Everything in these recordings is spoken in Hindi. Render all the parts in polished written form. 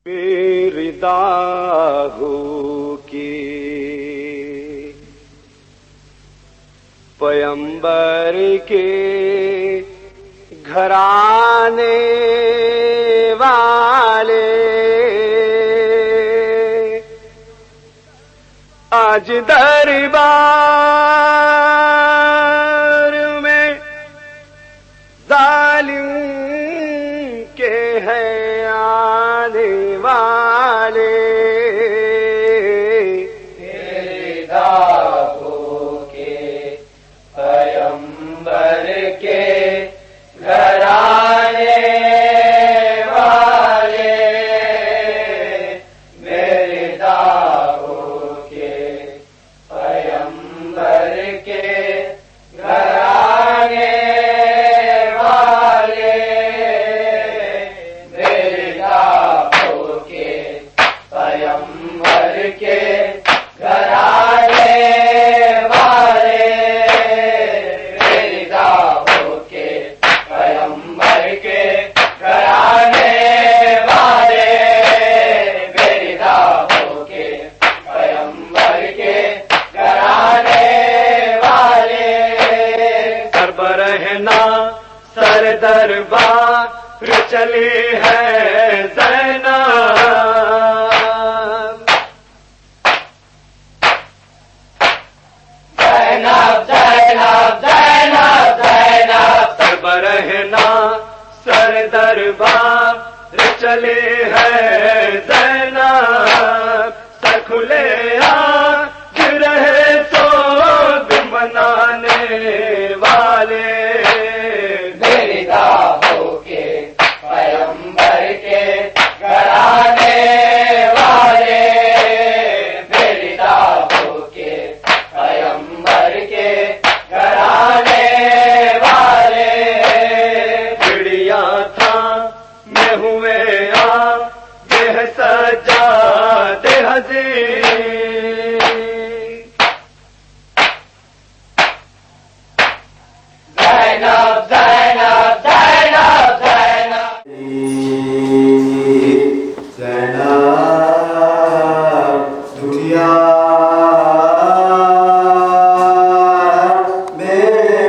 मेरी दाहू की पयंबर के घराने वाले आज दरबार में जालिम के हैं आने वाले। तेरे दागों के पैगंबर के घराने वाले, मेरे दागों के पैगंबर के घराने वाले, मेरे दागों के पैगंबर के घराने वाले, मेरे दागों के पैगंबर के घराने वाले, मेरे दागों के पैगंबर के घराने वाले। सरबरहना सर दरबार चले हैं ज़ैनब, ज़ैनब ज़ैनब ज़ैनब ज़ैनब, सरबरहना सर दरबार चले हैं ज़ैनब। सर खुले आज रहे सो मनाने वाले, मेरे दागों के पैगंबर के घराने वाले, मेरे दागों के पैगंबर के घराने वाले। चिड़िया था मैं हुए आ देह सजा देह जी, ज़ैनब ज़ैनब ज़ैनब ज़ैनब, ज़ैनब दुनिया में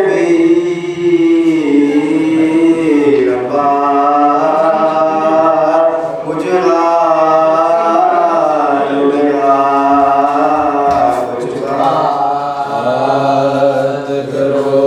भी रब्बा मुझरा लगा मुझरा करो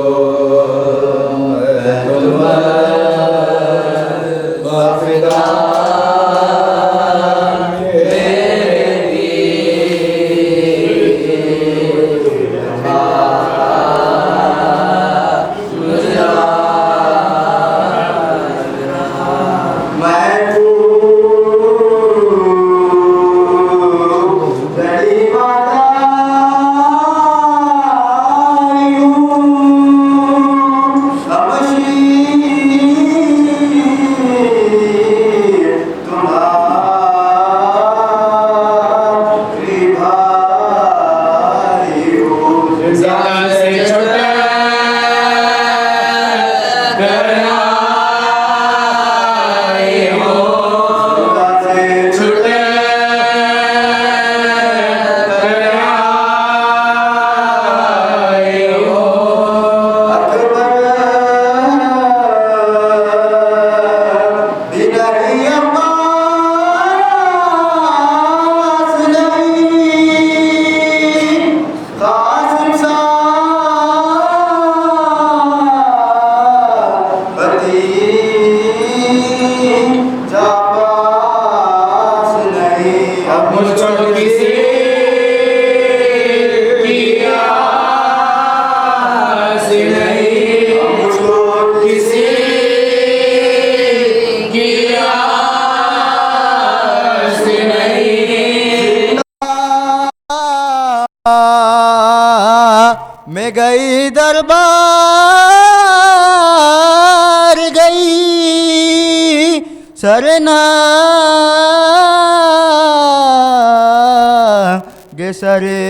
मैं गई दरबार गई सरना गे सरे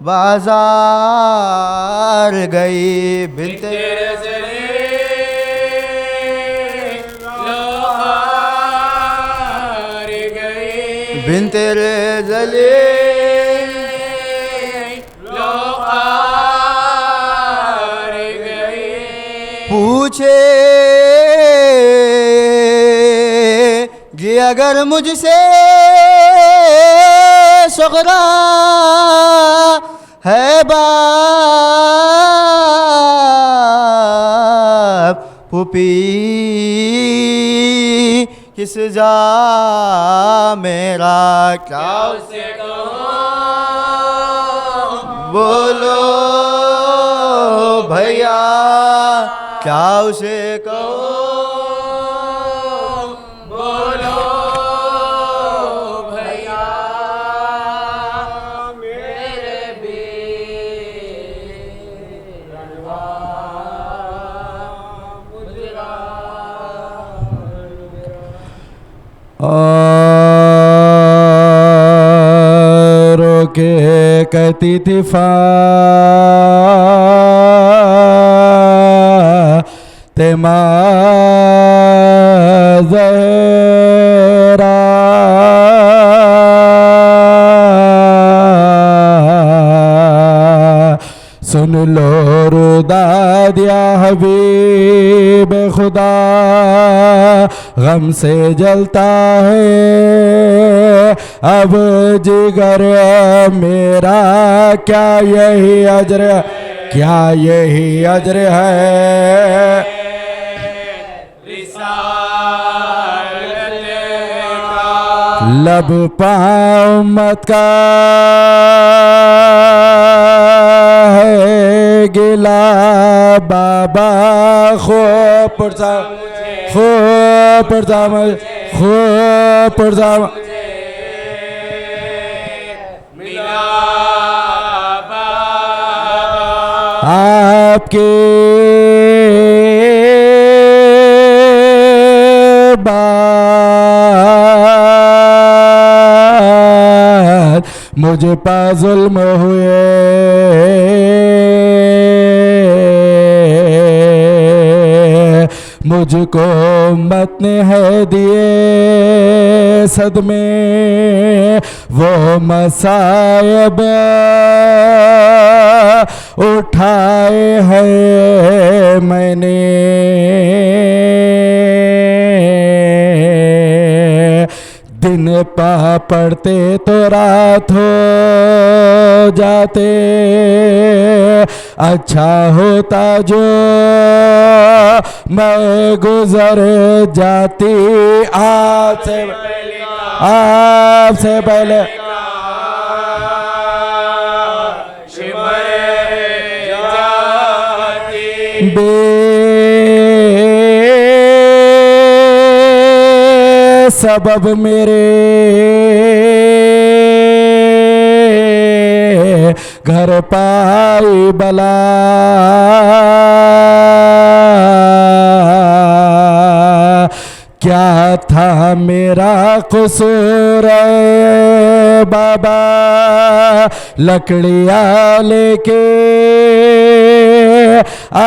बाजार गई बिनते बिन तेरे जले लो हार गए। पूछे कि अगर मुझसे सुगरा है बाप पुपी किस जा मेरा क्या उसे कहो बोलो भैया क्या उसे कहो बोलो भैया मेरे बीरवा मुजरा। रोके कहती थी तेमा ज़हरा सुन लो रुदा दिया हबीब खुदा गम से जलता है अब जिगर मेरा क्या यही अजर क्या यही अजर है लब पाँव मत का है गिला बाबा खो पड़ता आपके बाद मुझे पा जुल्म हुए मुझको मत ने है दिए सदमे वो मसायब उठाए हैं मैंने दिन पा पड़ते तो रात हो जाते अच्छा होता जो मैं गुजर जाती आपसे पहले सबब मेरे घर पाई बला क्या था मेरा कसूर बाबा लकड़ियाँ लेके आ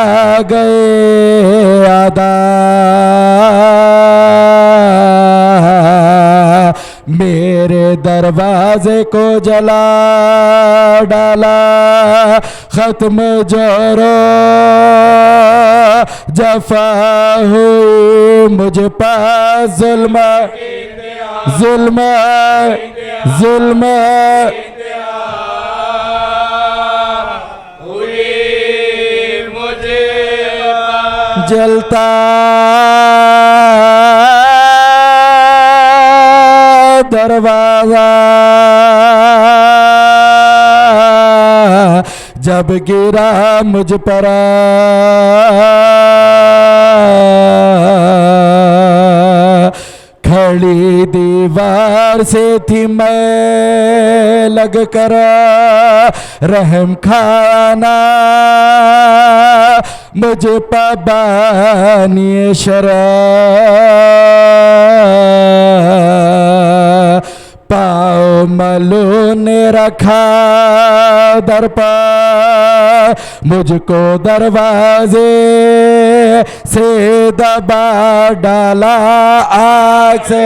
गए आदा मेरे दरवाजे को जला डाला खत्म जोरो जफा हुई मुझ पर जुल्म जलता दरवाजा जब गिरा मुझ पर खड़ी दीवार से थी मैं लग कर रहम खाना मुझे पाबानी शरा पाओ मलो ने रखा दर पर मुझको दरवाजे से दबा डाला आग से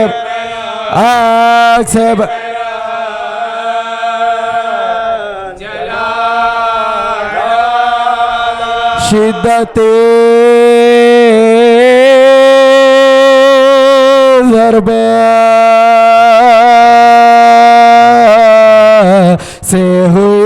शिद्दते ज़रबा से हुई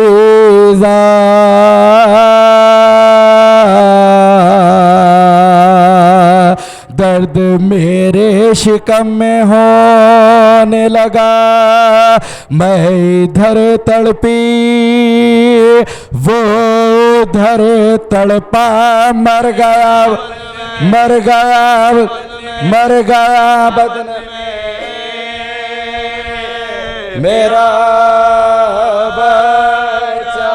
दर्द मेरे शिकम में होने लगा। मैं इधर तड़पी वो उधर तड़पा, मर गया मर गया मर गया बदन मेरा बच्चा।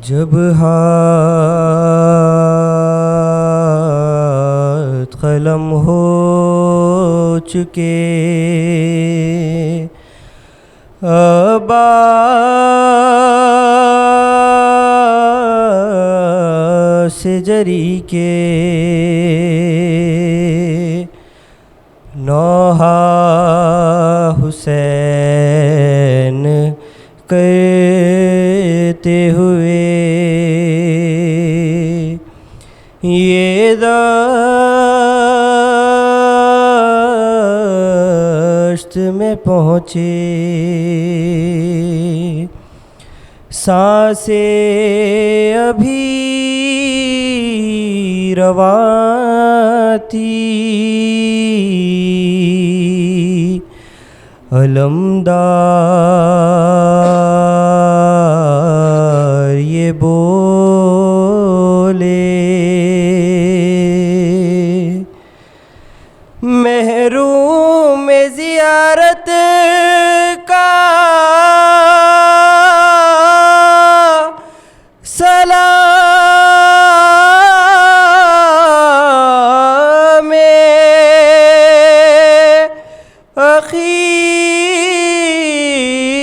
जब हाथ कलम हो चुके अब्बास जरी के नौहा हुसैन कहते हुए ये दश्त में पहुँचे। सांसें अभी रवा थी, अलमदार ये बोले महरूम ज़ियारत का सलाम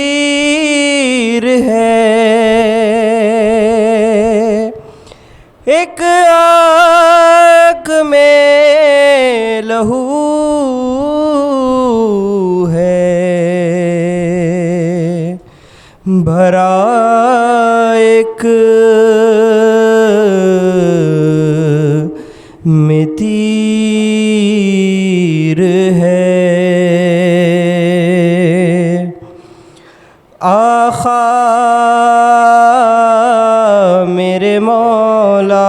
अखीर है। एक आँख में लहू है भरा, एक में तीर है। आखा मेरे मौला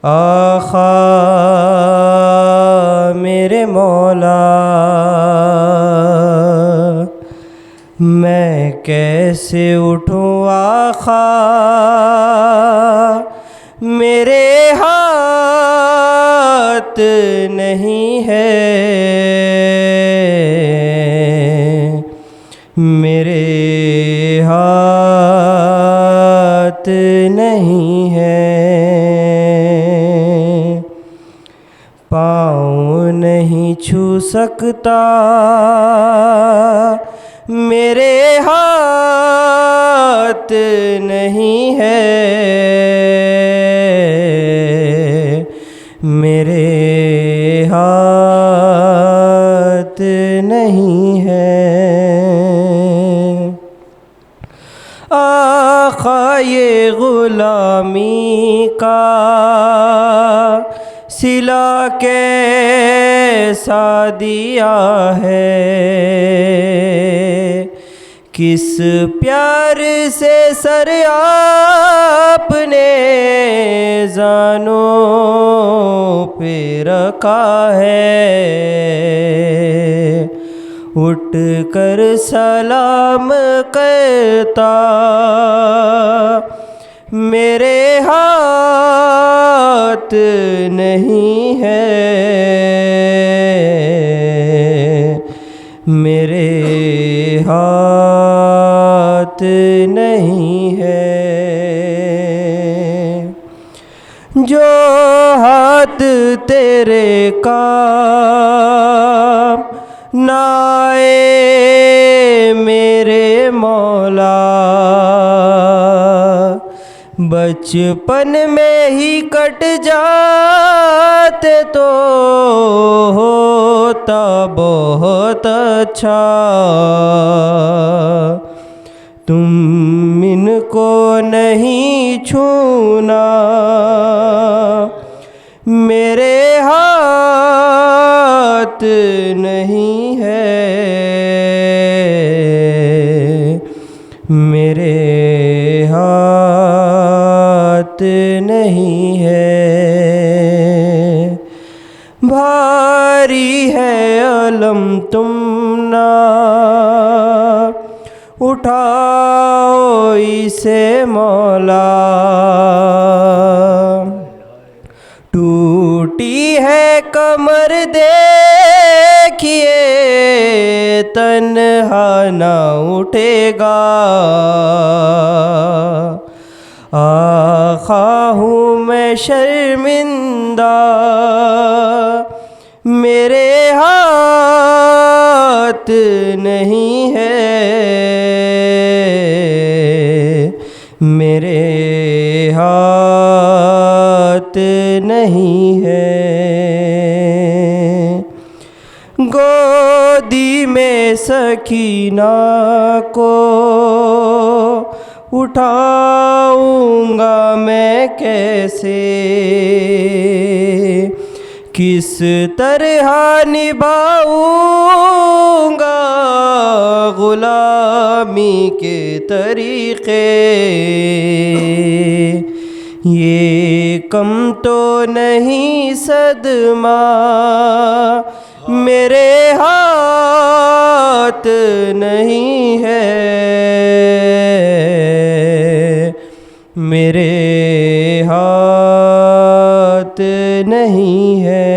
आखा मेरे मौला, मैं कैसे उठूं आखा मेरे हाथ नहीं है, मेरे हाथ नहीं है। पाँव नहीं छू सकता मेरे हाथ नहीं है, मेरे हाथ नहीं है। आखा ये गुलामी का सिला कैसा दिया है, किस प्यार से सर आपने जानों पे रखा है। उठ कर सलाम करता मेरे हाथ नहीं है, मेरे हाथ नहीं है। जो हाथ तेरे का बचपन में ही कट जाते तो होता बहुत अच्छा। तुम इनको नहीं छूना, मेरे हाथ नहीं है, मेरे हाथ नहीं है। भारी है अलम तुम ना उठाओ इसे मौला। टूटी है कमर देखिए तन्हा ना उठेगा। आखा हूँ मैं शर्मिंदा, मेरे हाथ नहीं है, मेरे हाथ नहीं है। गोदी में सकीना को उठाऊंगा मैं कैसे, किस तरह निभाऊंगा गुलामी के तरीक़े। ये कम तो नहीं सदमा, मेरे हाथ नहीं है, मेरे हाथ नहीं है।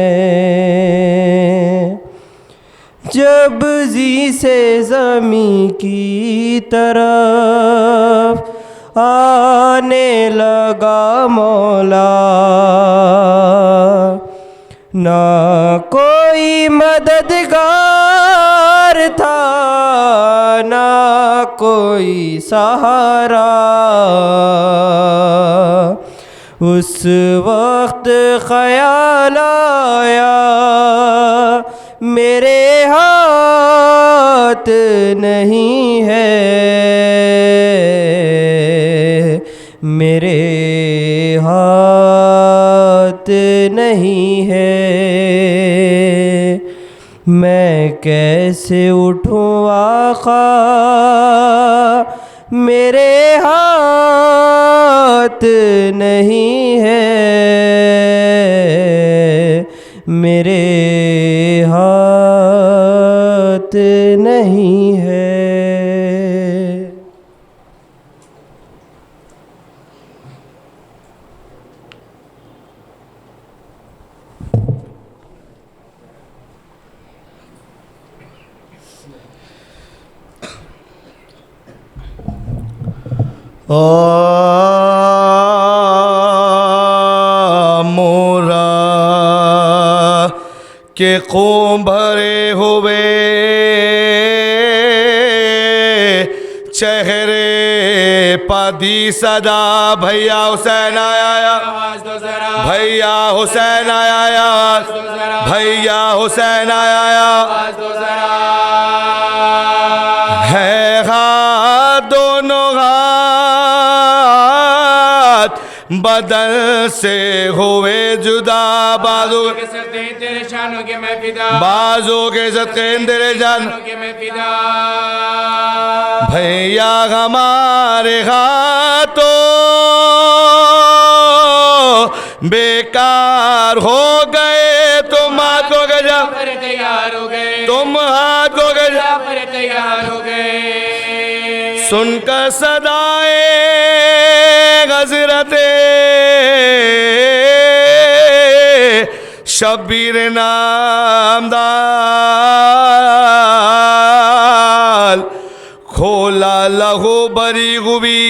जब जी से ज़मीं की तरफ आने लगा मौला, ना कोई मददगार था ना कोई सहारा। उस वक्त ख्याल आया मेरे हाथ नहीं है, मेरे हाथ नहीं है। मैं कैसे उठूं आका, मेरे हाथ नहीं है, मेरे हाथ नहीं है। मोरा के खून भरे हुए चेहरे पदी सदा भैया हुसैन आया, भैया हुसैन आया, भैया हुसैन आया। है हाथ दोनों हाथ बदल से हुए जुदा, बाजू के सदके तेरे शानों के मैं फिदा, बाजू के सदके तेरे शानों के मैं फिदा। भैया हमारे हाथों बेकार हो गए, तुम हाथ को गजा तैयार हो गए, तुम हाथ को गजा तैयार हो गए। सुनकर सदाए हज़रते शब्बीर नामदार खोला लहू बरी गुबी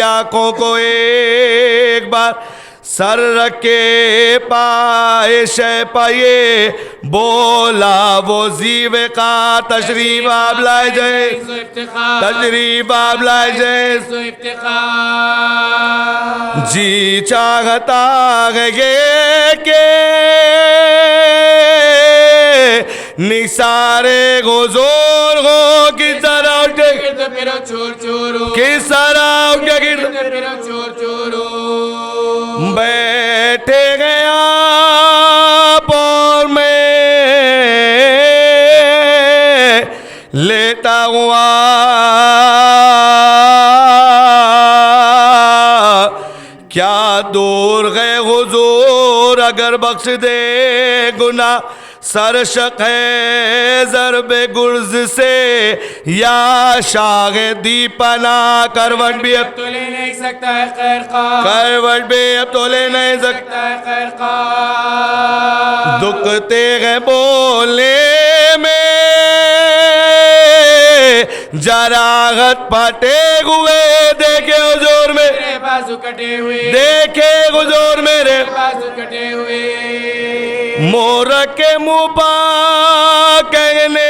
आंखों को एक बार सर रखे पाए शे पाए बोला वो जीवे का तशरीफ आप लाए जाए, तशरीफ आप लाए जाए। जी चाहता है ये के निसारे गुजोर हो की तरह गिरद फिरो चोर चोरो किस तरह गिरद फिरो चोर चोरो बैठे गया और मैं लेटा हुआ क्या दूर गए हुजूर अगर बख्श दे गुना सर शक़े ज़रबे गुर्ज से या शाह दीपना करवट भी अब तो ले नहीं सकता है खैर का करवट भी अब तो ले नहीं सकता सकता है खैर का दुखते हैं बोले में जरागत फटे हुए देखे हुजूर में मेरे बाजू कटे हुए देखे हुजूर मेरे बाजू कटे हुए मोर के मुबा कहने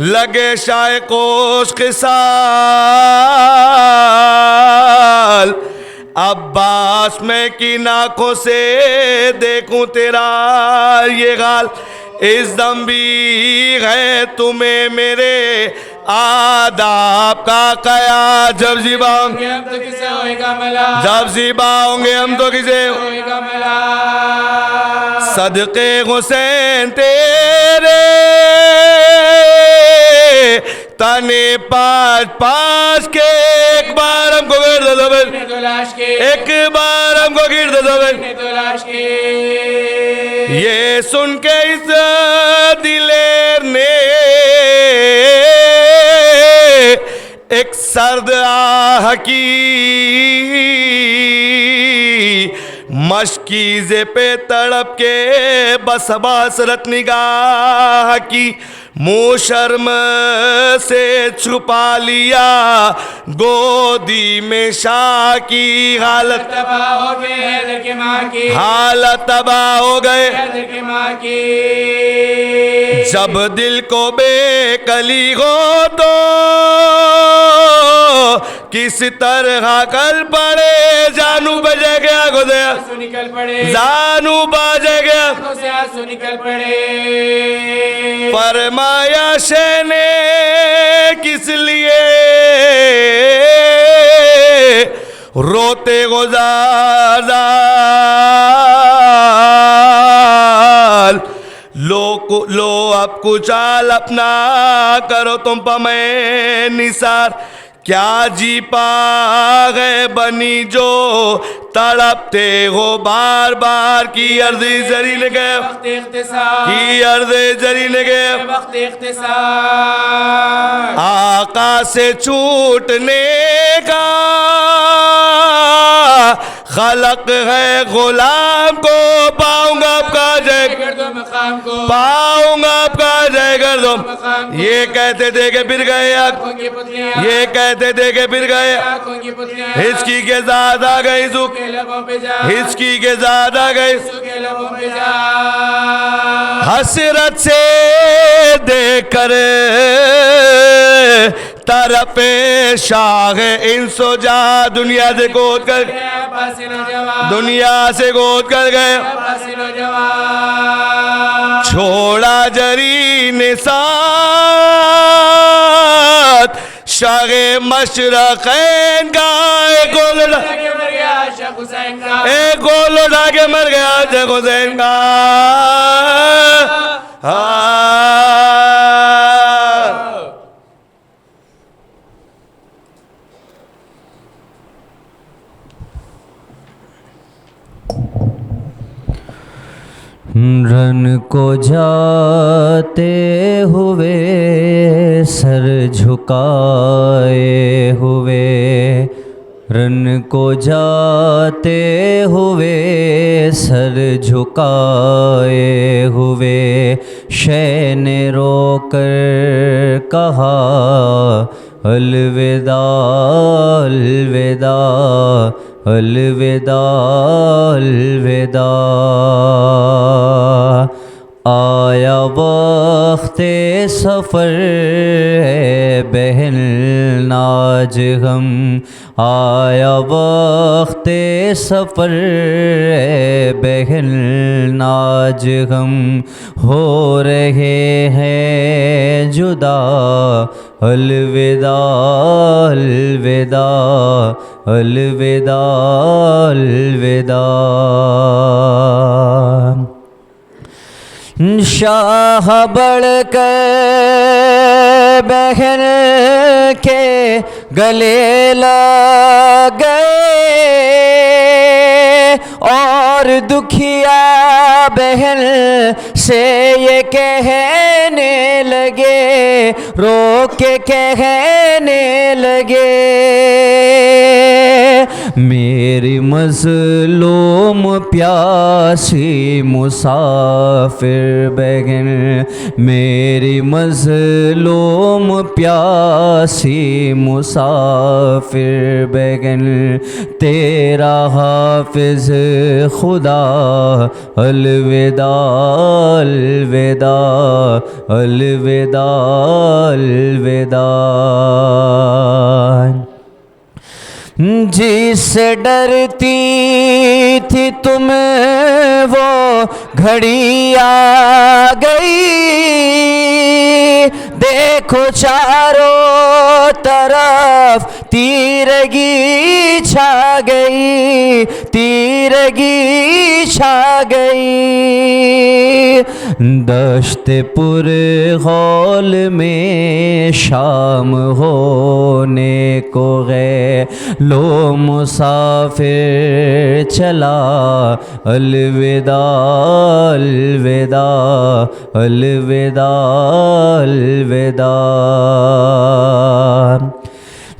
लगे शाय कोश किसाल अब्बास में की नाखों से देखूं तेरा ये गाल इस दम भी है तुम्हें मेरे आदाब का कया जब ज़िबा होंगे हम तो किसे होएगा मला जब ज़िबा होंगे हम तो किसे होएगा मला सदके हुसैन तेरे तने पाँच पाँच के एक बार हमको गिर दो तो लाश के एक बार हमको गिर दो तो लाश के ये सुन के इस दिलेर ने एक सर्द आह की मशकीज़े पे तड़प के बस बसरत निगाह की मुँह शर्म से छुपा लिया गोदी में शाह की हालत तबाह हो गए हैदर के माँ की हालत तबाह हो गए हैदर के माँ की जब दिल को बेकली हो तो किस तरह कल पड़े जानू बजे गया गुजर आंसू निकल पड़े जानू बाजे गया आंखों से आंसू निकल पड़े फरमाया शैने किस लिए रोते गुजार लो अब कुछ आल अपना करो तुम पर मैं निसार क्या जी पा गए बनी जो तड़पते हो बार बार की अर्ज़ी जरी ने गए वक्त इख्तिसार की अर्ज़े जरी ने गए वक्त इख्तिसार आका से छूटने का खलक है गुलाम को पाऊंगा आपका जय कर दो मकाम को पाऊंगा आपका जय कर दो ये कहते थे कि फिर गए आंखों की पुतलियां ये कहते थे कि फिर गए आंखों की पुतलियां हिचकी के साथ आ गई सुख के लबों पे जा हिचकी के साथ आ गई के लबों पे जा हसरत से देखकर तरफे शाह इंसो जा दुनिया से गोद कर दुनिया से गोद कर गए छोड़ा जरी निसात शाह मशरक़ैन का एक गोल उठा के मर गया शेख हुसैन का रन को जाते हुए सर झुकाए हुए रन को जाते हुए सर झुकाए हुए शह ने रोकर कहा अलविदा अलविदा अलविदा अलविदा आया वक़्ते सफ़र है बहन नाज हम, आया वक़्ते सफ़र है बहन नाज हम, हो रहे हैं जुदा अलविदा अलविदा अलविदा अलविदा। शाह बढ़कर बहन के गले लग गए और दुखिया बहन से ये कहने लगे, रो के कहने लगे, मेरी मज़लूम प्यासी मुसाफिर बहन, मेरी मज़लूम प्यासी मुसाफिर बहन, तेरा हाफिज़ खुदा अलविदा अलविदा अलविदा अलविदा। जिससे डरती थी तुम वो घड़ी आ गई, देखो चारों तरफ तीरगी छा गई, तीरगी छा गई। दश्ते पुर हौल में शाम होने को गए, लो मुसाफिर चला अलविदा अलविदा अलविदा अलविदा।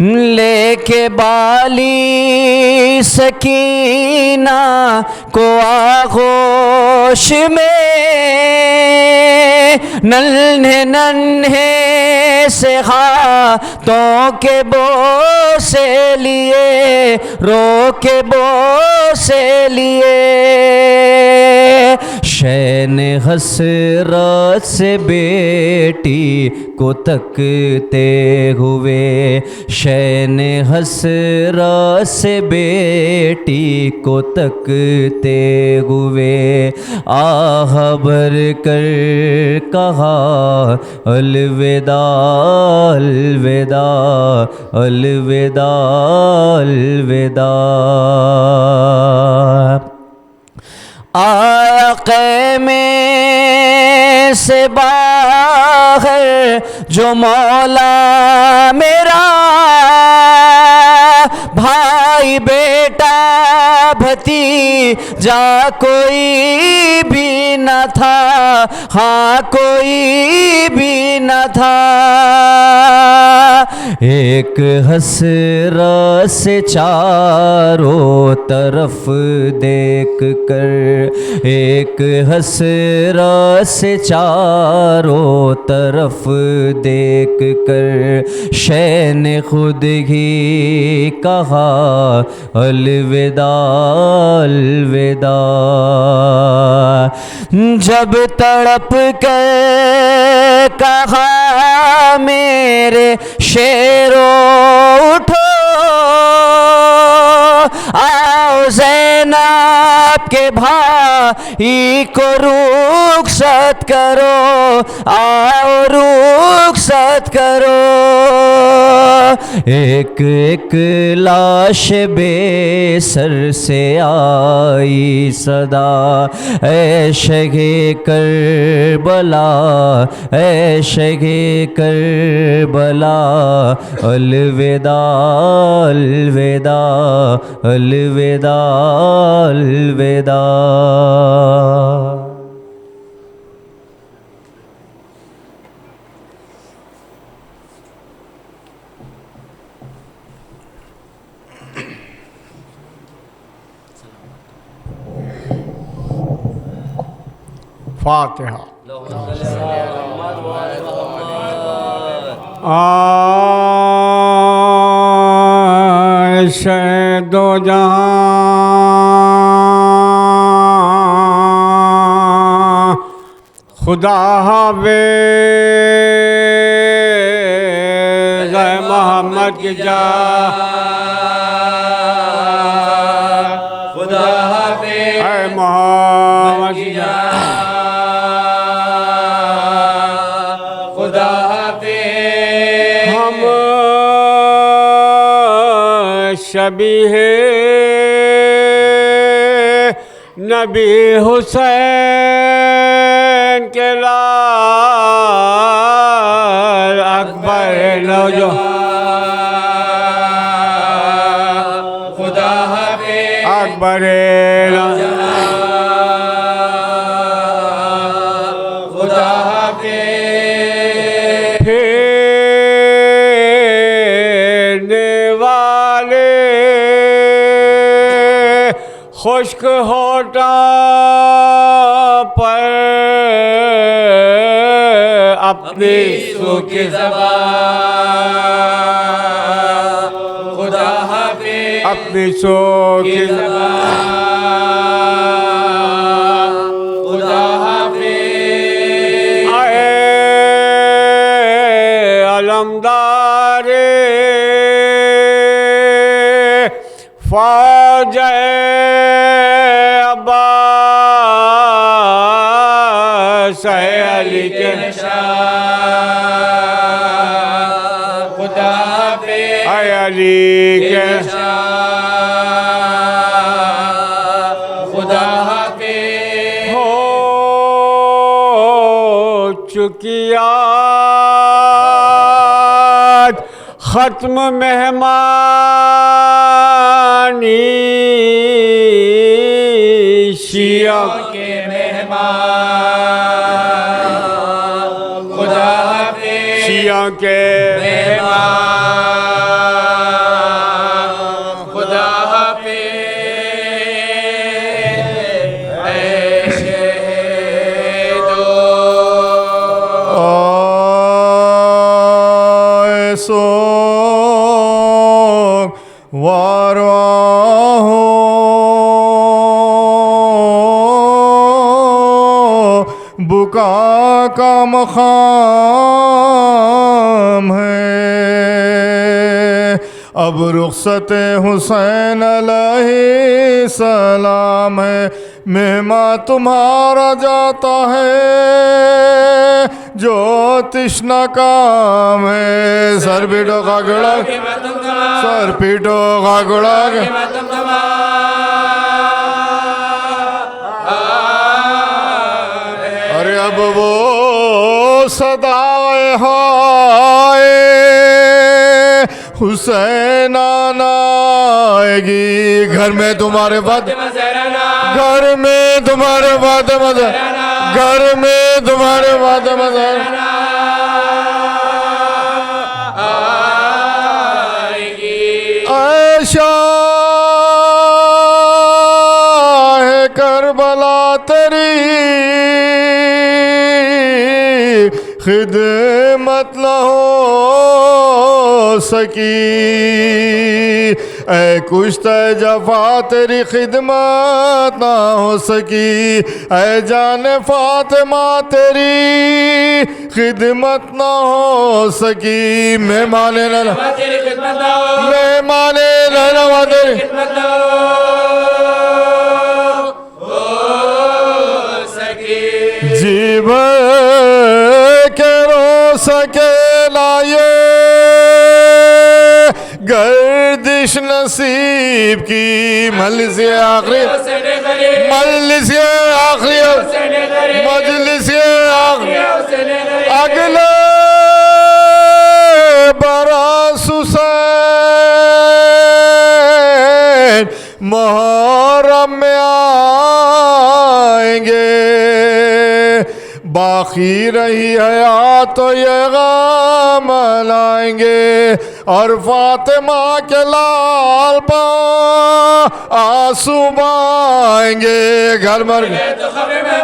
लेके बाली सकीना को आगोश में, नन्हे नन्हे से हाथों के बोसे लिए, रो के बोसे लिए, शैन हसरत से बेटी को तकते हुए, शैन हसरत से बेटी को तकते हुए, आह भर कर कहा अलविदा अलविदा अलविदा अलविदा। आया क़ैमे से बाहर जो मौला मेरा, भाई बेटा भतीजा कोई भी न था, हाँ कोई भी न था। एक हसरत से चारों तरफ देख कर, एक हसरत से चारों तरफ देख कर, शैन खुद ही कहा अलविदा अलविदा। जब तड़प कर कहा मेरे शेरों उठो, आओ ज़ैनब के भाई को रुखसत करो, आओ रुखसत करो। एक एक लाश बेसर से आई सदा, ऐ शगे करबला ऐ शगे करबला, अलविदा अलविदा अलविदा अलविदा। फातिहा। दो जहां खुदा हाफिज़ मोहम्मद की जान खुदा हाफिज़ मोहम्मद की जान खुदा हाफिज़ हम शबी है नबी हुसैन के लाल अकबर नौजवान खुदा हाफिज़ अकबर खुदा हाफिज़ फेरने वाले खुश्क होठों पर अपनी सूखी ज़बान खुदा हाफिज़ अपनी सूखी ज़बान खुदा हाफिज़ आए अलमदारे फौज अब्बास अली के निशान खुदा हाफिज़ अली के खुदा हाफिज़ हो चुकी आज खत्म मेहमानी शिया के मेहमान खुदा हाफिज़ शिया के मेहमान खुदा हाफिज़ ऐ शहीदो सो वारवाहो बुका का मकाम है अब रुखसत हुसैन अलैहिस्सलाम है मेहमान तुम्हारा जाता है जो तिश्ना काम है सर पीटो का गुड़ा सर पीटो का गुड़ा अरे अब वो सदाए हाय हुसैन आना आएगी घर में तुम्हारे बाद घर में तुम्हारे बाद घर में तुम्हारे बाद ऐशा है करबला तेरी खिदमत न हो सकी ऐ कुश्ते जफा तेरी खिदमत ना हो सकी ऐ जान फातिमा तेरी खिदमत ना हो सकी मैं माने न मैं माने न तेरी जीवन के रो सके लाए गर्दिश नसीब की मजलिस आखिरी मजलिस आखिरी मजलिस आखिरी अगले बरस हुसैन मुहर्रम में आएंगे बाकी रही हयात तो ये गम मनाएंगे और फातिमा के लाल पा आंसू बहाएंगे घर मर गए तो खबर में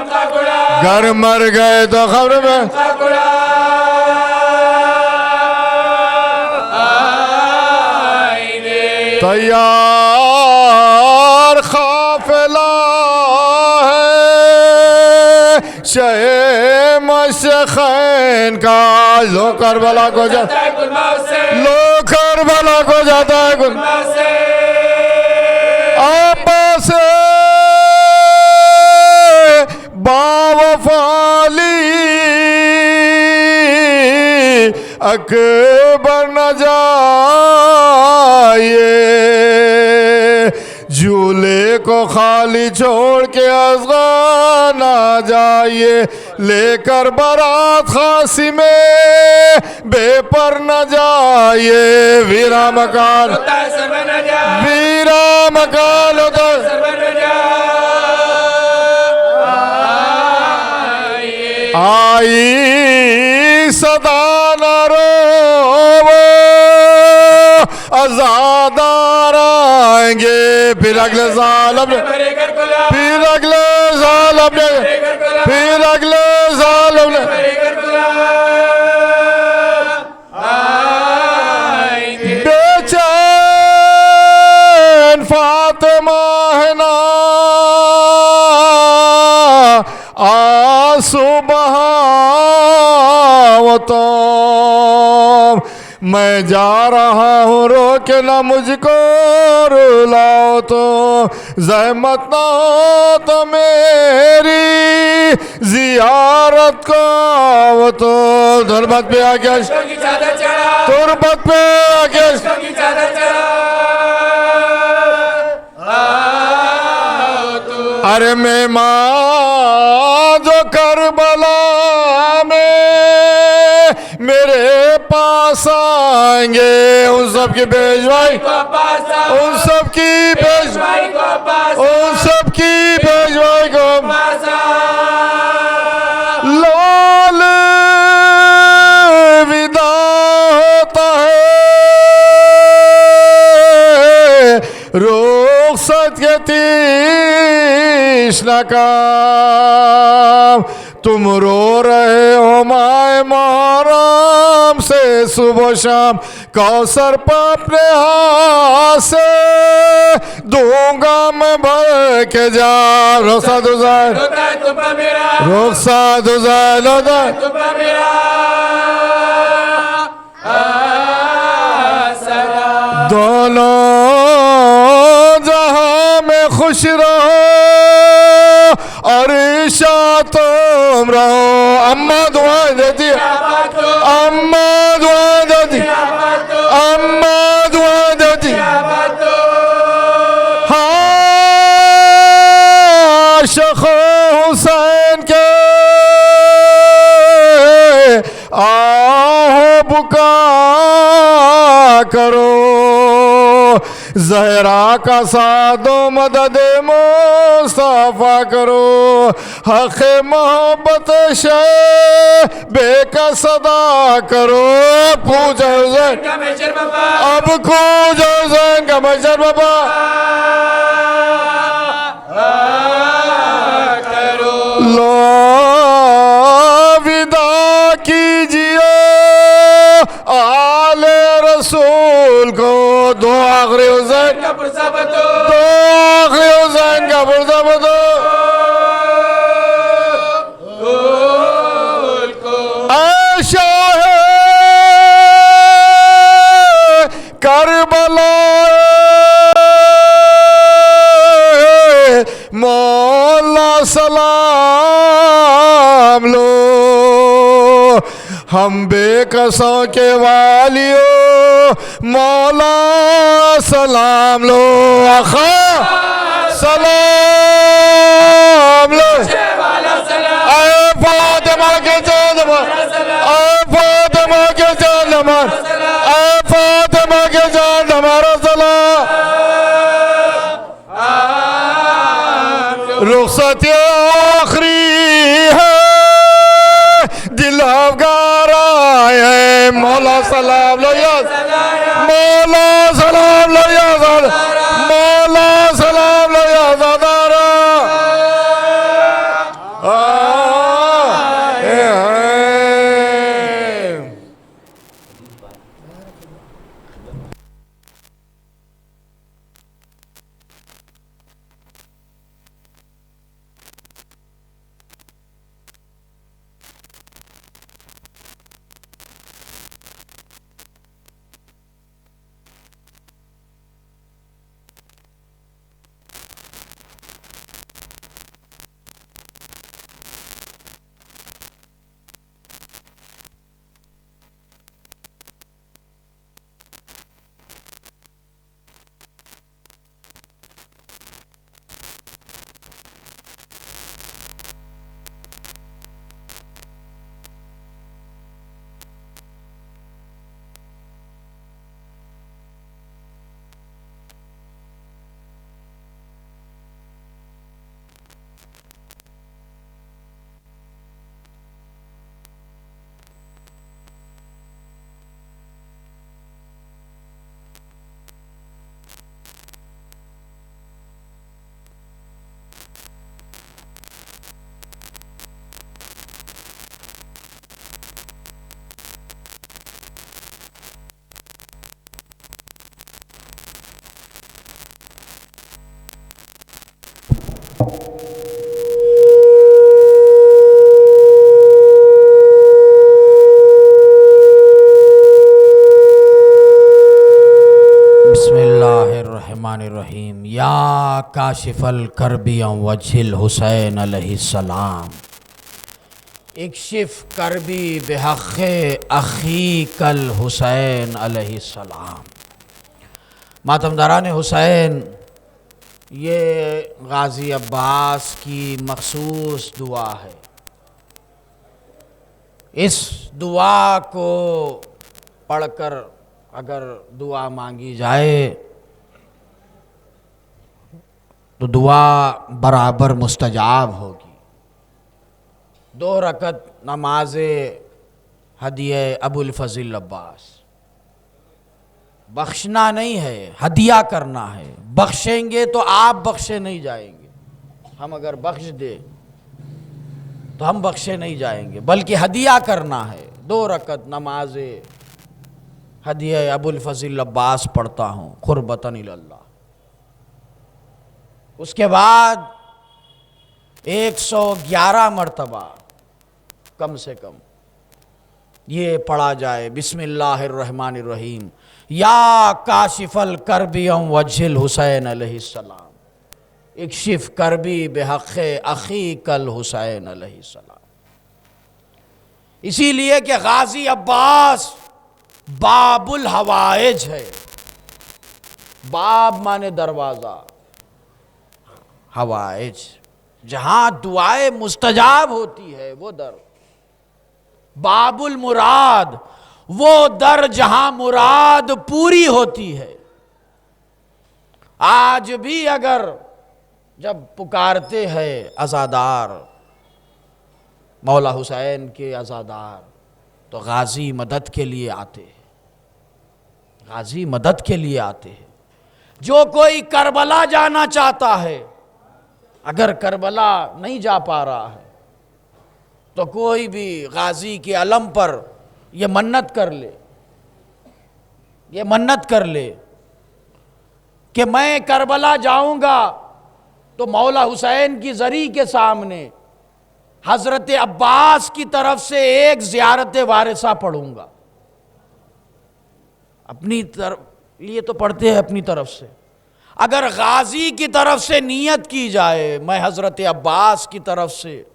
घर मर गए तो खबर में तैयार काफिला है शहे शखैन का लो करबला को जाता जाता है गुलमाव से लो करबला को जाता है गुल गुलमाव से अब्बास बावफाली अकबर न जाइए झूले को खाली छोड़ के असगा ना जाइए लेकर बारात खासी में बेपर न जाइए वीरा मकान होता है सर्वन जा वीरा मकान होता है। सर्वन जा आई सदा न रोवो आजादार आएंगे फिर अगले साल अपने भरे घर गुलाब फिर अगले साल अपने भरे घर गुलाब फिर अगले साल अपने भरे घर गुलाब आएंगे बेचैन फातिमा है ना आंसू बहाओ तो मैं जा रहा हूँ रोके ना मुझको रुलाओ तो ज़हमत ना हो तो मेरी जियारत को आओ तो तुरबत पे आके की चादर चढ़ा तुरबत पे आके की चादर चढ़ा अरे मेहमान जो करबला में मेरे पास आएंगे उन सब की पेशवाई को पास उन सब की पेश भाई को पास उन सब की पेशवाई को पास लाल विदा होता है रुखसत के तीसरा काम तुम रो रहे हो माए मुहर्रम से सुबह शाम कौसर पर अपने हाथ से दूंगा मैं भर के जा रुखसत हुसैन होता है तुपा मेरा रुखसत हुसैन होता है। तुपा मेरा सदा दोनों जहां में खुश रहो और ईशा तुम रहो अम्मा दुआ देती है अम्मा दुआ देती अम्मा दुआ देती हाँ शेख हुसैन के आओ बुका करो जहरा का सादो मदद मुस्तफा करो हक़ मोहब्बत शे बेका सदा करो पूजा हुसैन कमेशर बाबा अब पूजा हुसैन का मशर बाबा लो विदा कीजिए आले रसूल को दो आखिरी हुसैन का पुरसा बतो दो आखिरी हुसैन का पुरसा बतो ऐशा है करबला मौला सलाम लो हम बेकसों के वालियों मौला सलाम लो आखा सलाम लो आए फातिमा के जान आए फातिमा के जान आए फातिमा के जान हमारा सलाम रुखसत आखरी है दिल अफगार आए मौला सलाम लो याद मौला सलाम लो याद मौला सलाम लो याद बिस्मिल्लाहिर्रहमानिर्रहीम। या काशिफल करबी वजिल हुसैन अलैहिस्सलाम, इक्शिफ करबी बेहक़ अख़ी कल हुसैन अलैहिस्सलाम। मातमदारान हुसैन, ये गाज़ी अब्बास की मखसूस दुआ है। इस दुआ को पढ़कर अगर दुआ मांगी जाए तो दुआ बराबर मुस्तजाब होगी। 2 रकत नमाज हदिया अबुल फज़िल अब्बास, बख्शना नहीं है, हदिया करना है। बख्शेंगे तो आप बख्शे नहीं जाएंगे, हम अगर बख्श दे तो हम बख्शे नहीं जाएंगे, बल्कि हदिया करना है। 2 रकत नमाज हदिया अबुल फज़िल अब्बास पढ़ता हूँ क़ुर्बतन इलल्लाह। उसके बाद 111 मरतबा कम से कम ये पढ़ा जाए, बिस्मिल्लाहिर्रहमानिर्रहीम। या काशिफल करबी वजिल हुसैन अलैहिस्सलाम, इक्शिफ करबी बेहक़ अख़ी कल हुसैन अलैहिस्सलाम। इसीलिए कि गाज़ी अब्बास बाबुल हवाइज है। बाब माने दरवाज़ा, हवाइज जहां दुआएं मुस्तजाब होती है वो दर। बाबुल मुराद वो दर जहां मुराद पूरी होती है। आज भी अगर जब पुकारते हैं अज़ादार, मौला हुसैन के अज़ादार, तो गाज़ी मदद के लिए आते हैं, गाज़ी मदद के लिए आते हैं। जो कोई करबला जाना चाहता है, अगर करबला नहीं जा पा रहा है तो कोई भी गाज़ी के अलम पर ये मन्नत कर ले, ये मन्नत कर ले कि मैं करबला जाऊंगा तो मौला हुसैन की ज़री के सामने हज़रत अब्बास की तरफ से एक ज़ियारत वारिसा पढ़ूंगा। अपनी तरफ लिए तो पढ़ते हैं अपनी तरफ से, अगर गाज़ी की तरफ से नीयत की जाए मैं हज़रत अब्बास की तरफ से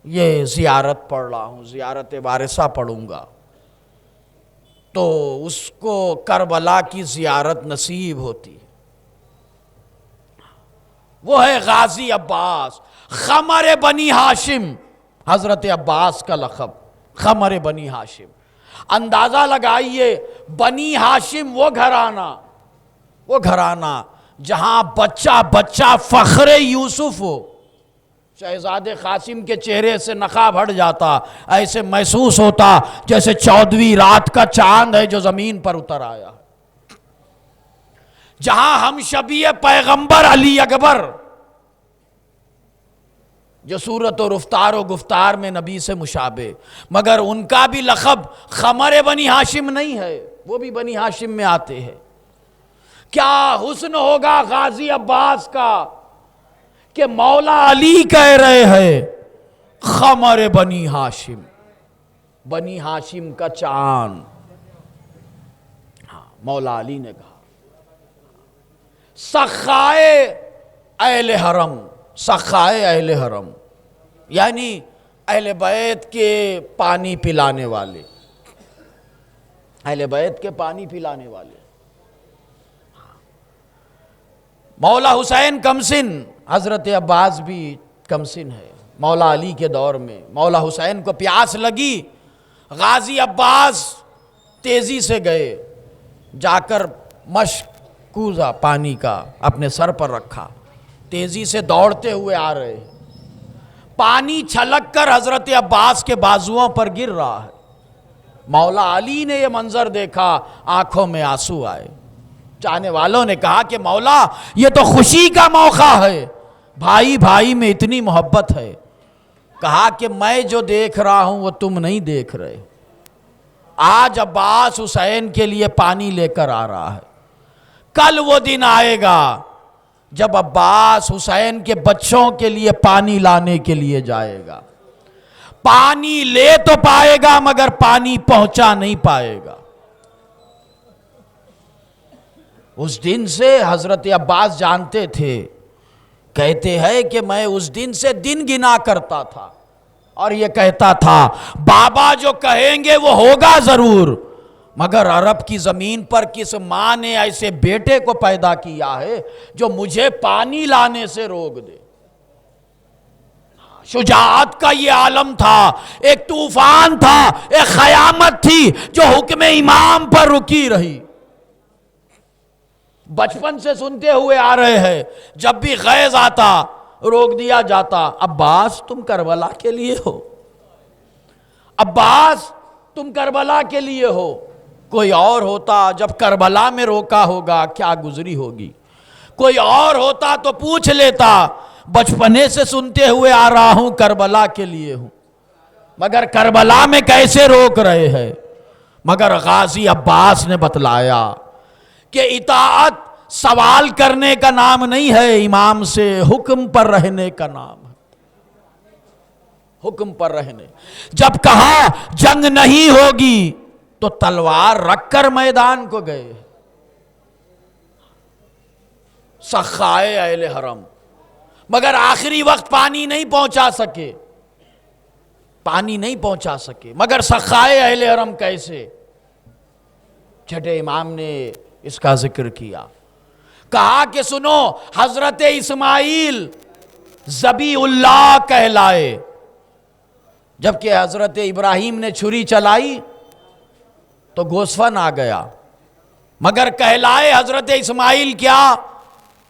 ये ज़ियारत पढ़ रहा हूँ, ज़ियारत वारिसा पढ़ूंगा, तो उसको करबला की ज़ियारत नसीब होती है। वो है गाज़ी अब्बास, ख़मर बनी हाशिम। हज़रत अब्बास का लक़ब ख़मर बनी हाशिम। अंदाज़ा लगाइए, बनी हाशिम वो घराना जहां बच्चा बच्चा फ़ख्र यूसुफ हो। शहजादे कासिम के चेहरे से नकाब हट जाता, ऐसे महसूस होता जैसे 14वीं रात का चांद है जो ज़मीन पर उतर आया। जहां हम शबीए पैगंबर अली अकबर, जो सूरत और रफ्तार और गुफ्तार में नबी से मुशाबे, मगर उनका भी लक़ब ख़मर बनी हाशिम नहीं है, वो भी बनी हाशिम में आते हैं। क्या हुस्न होगा गाज़ी अब्बास का कि मौला अली कह रहे हैं ख़मर बनी हाशिम, बनी हाशिम का चांद। हाँ, मौला अली ने कहा सखाए अहले हरम, सखाए अहले हरम यानी अहले बैत के पानी पिलाने वाले, अहले बैत के पानी पिलाने वाले। मौला हुसैन कमसिन, हज़रत अब्बास भी कमसिन है। मौला अली के दौर में मौला हुसैन को प्यास लगी, गाज़ी अब्बास तेज़ी से गए, जाकर मशकूज़ा पानी का अपने सर पर रखा, तेज़ी से दौड़ते हुए आ रहे हैं। पानी छलक कर हज़रत अब्बास के बाजुओं पर गिर रहा है। मौला अली ने यह मंजर देखा, आंखों में आंसू आए। चाहने वालों ने कहा कि मौला ये तो खुशी का मौका है, भाई भाई में इतनी मोहब्बत है। कहा कि मैं जो देख रहा हूं वो तुम नहीं देख रहे। आज अब्बास हुसैन के लिए पानी लेकर आ रहा है, कल वो दिन आएगा जब अब्बास हुसैन के बच्चों के लिए पानी लाने के लिए जाएगा। पानी ले तो पाएगा मगर पानी पहुंचा नहीं पाएगा। उस दिन से हजरत अब्बास जानते थे, कहते हैं कि मैं उस दिन से दिन गिना करता था और ये कहता था बाबा जो कहेंगे वो होगा जरूर, मगर अरब की जमीन पर किस माँ ने ऐसे बेटे को पैदा किया है जो मुझे पानी लाने से रोक दे। शुजाअत का ये आलम था, एक तूफान था, एक खयामत थी जो हुक्म इमाम पर रुकी रही। बचपन से सुनते हुए आ रहे हैं, जब भी गैज़ आता रोक दिया जाता, अब्बास तुम करबला के लिए हो, अब्बास तुम करबला के लिए हो। कोई और होता जब करबला में रोका होगा क्या गुजरी होगी, कोई और होता तो पूछ लेता, बचपने से सुनते हुए आ रहा हूं करबला के लिए हूं, मगर करबला में कैसे रोक रहे हैं। मगर गाजी अब्बास ने बतलाया कि इताअत सवाल करने का नाम नहीं है, इमाम से हुक्म पर रहने का नाम है, हुक्म पर रहने। जब कहा जंग नहीं होगी तो तलवार रखकर मैदान को गए। सखाए अहले हरम, मगर आखिरी वक्त पानी नहीं पहुंचा सके, पानी नहीं पहुंचा सके। मगर सखाए अहले हरम कैसे? छठे इमाम ने इसका जिक्र किया, कहा कि सुनो हजरत इस्माइल ज़बीउल्लाह कहलाए, जबकि हजरत इब्राहिम ने छुरी चलाई तो गोस्फन आ गया, मगर कहलाए हजरत इस्माइल क्या?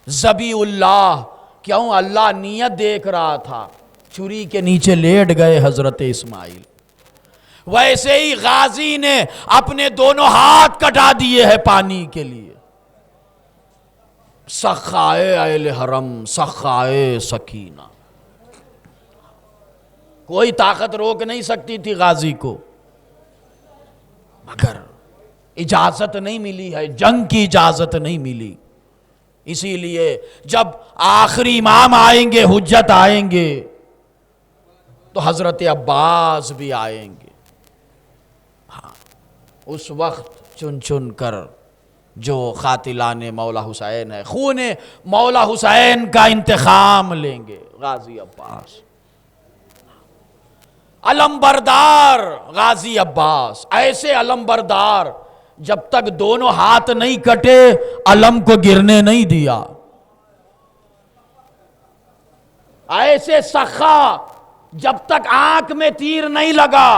ज़बीउल्लाह। क्यों? अल्लाह नियत देख रहा था, छुरी के नीचे लेट गए हजरत इस्माइल। वैसे ही गाजी ने अपने दोनों हाथ कटा दिए हैं पानी के लिए। सखाए अहले हरम, सखाए सकीना, कोई ताकत रोक नहीं सकती थी गाजी को, मगर इजाजत नहीं मिली है, जंग की इजाजत नहीं मिली। इसीलिए जब आखिरी इमाम आएंगे, हुज्जत आएंगे, तो हजरत अब्बास भी आएंगे। हाँ, उस वक्त चुन चुन कर जो कातिलाने मौला हुसैन है, खून मौला हुसैन का इंतखाम लेंगे गाजी अब्बास। अलमबरदार गाजी अब्बास, ऐसे अलमबरदार जब तक दोनों हाथ नहीं कटे अलम को गिरने नहीं दिया। ऐसे सखा जब तक आंख में तीर नहीं लगा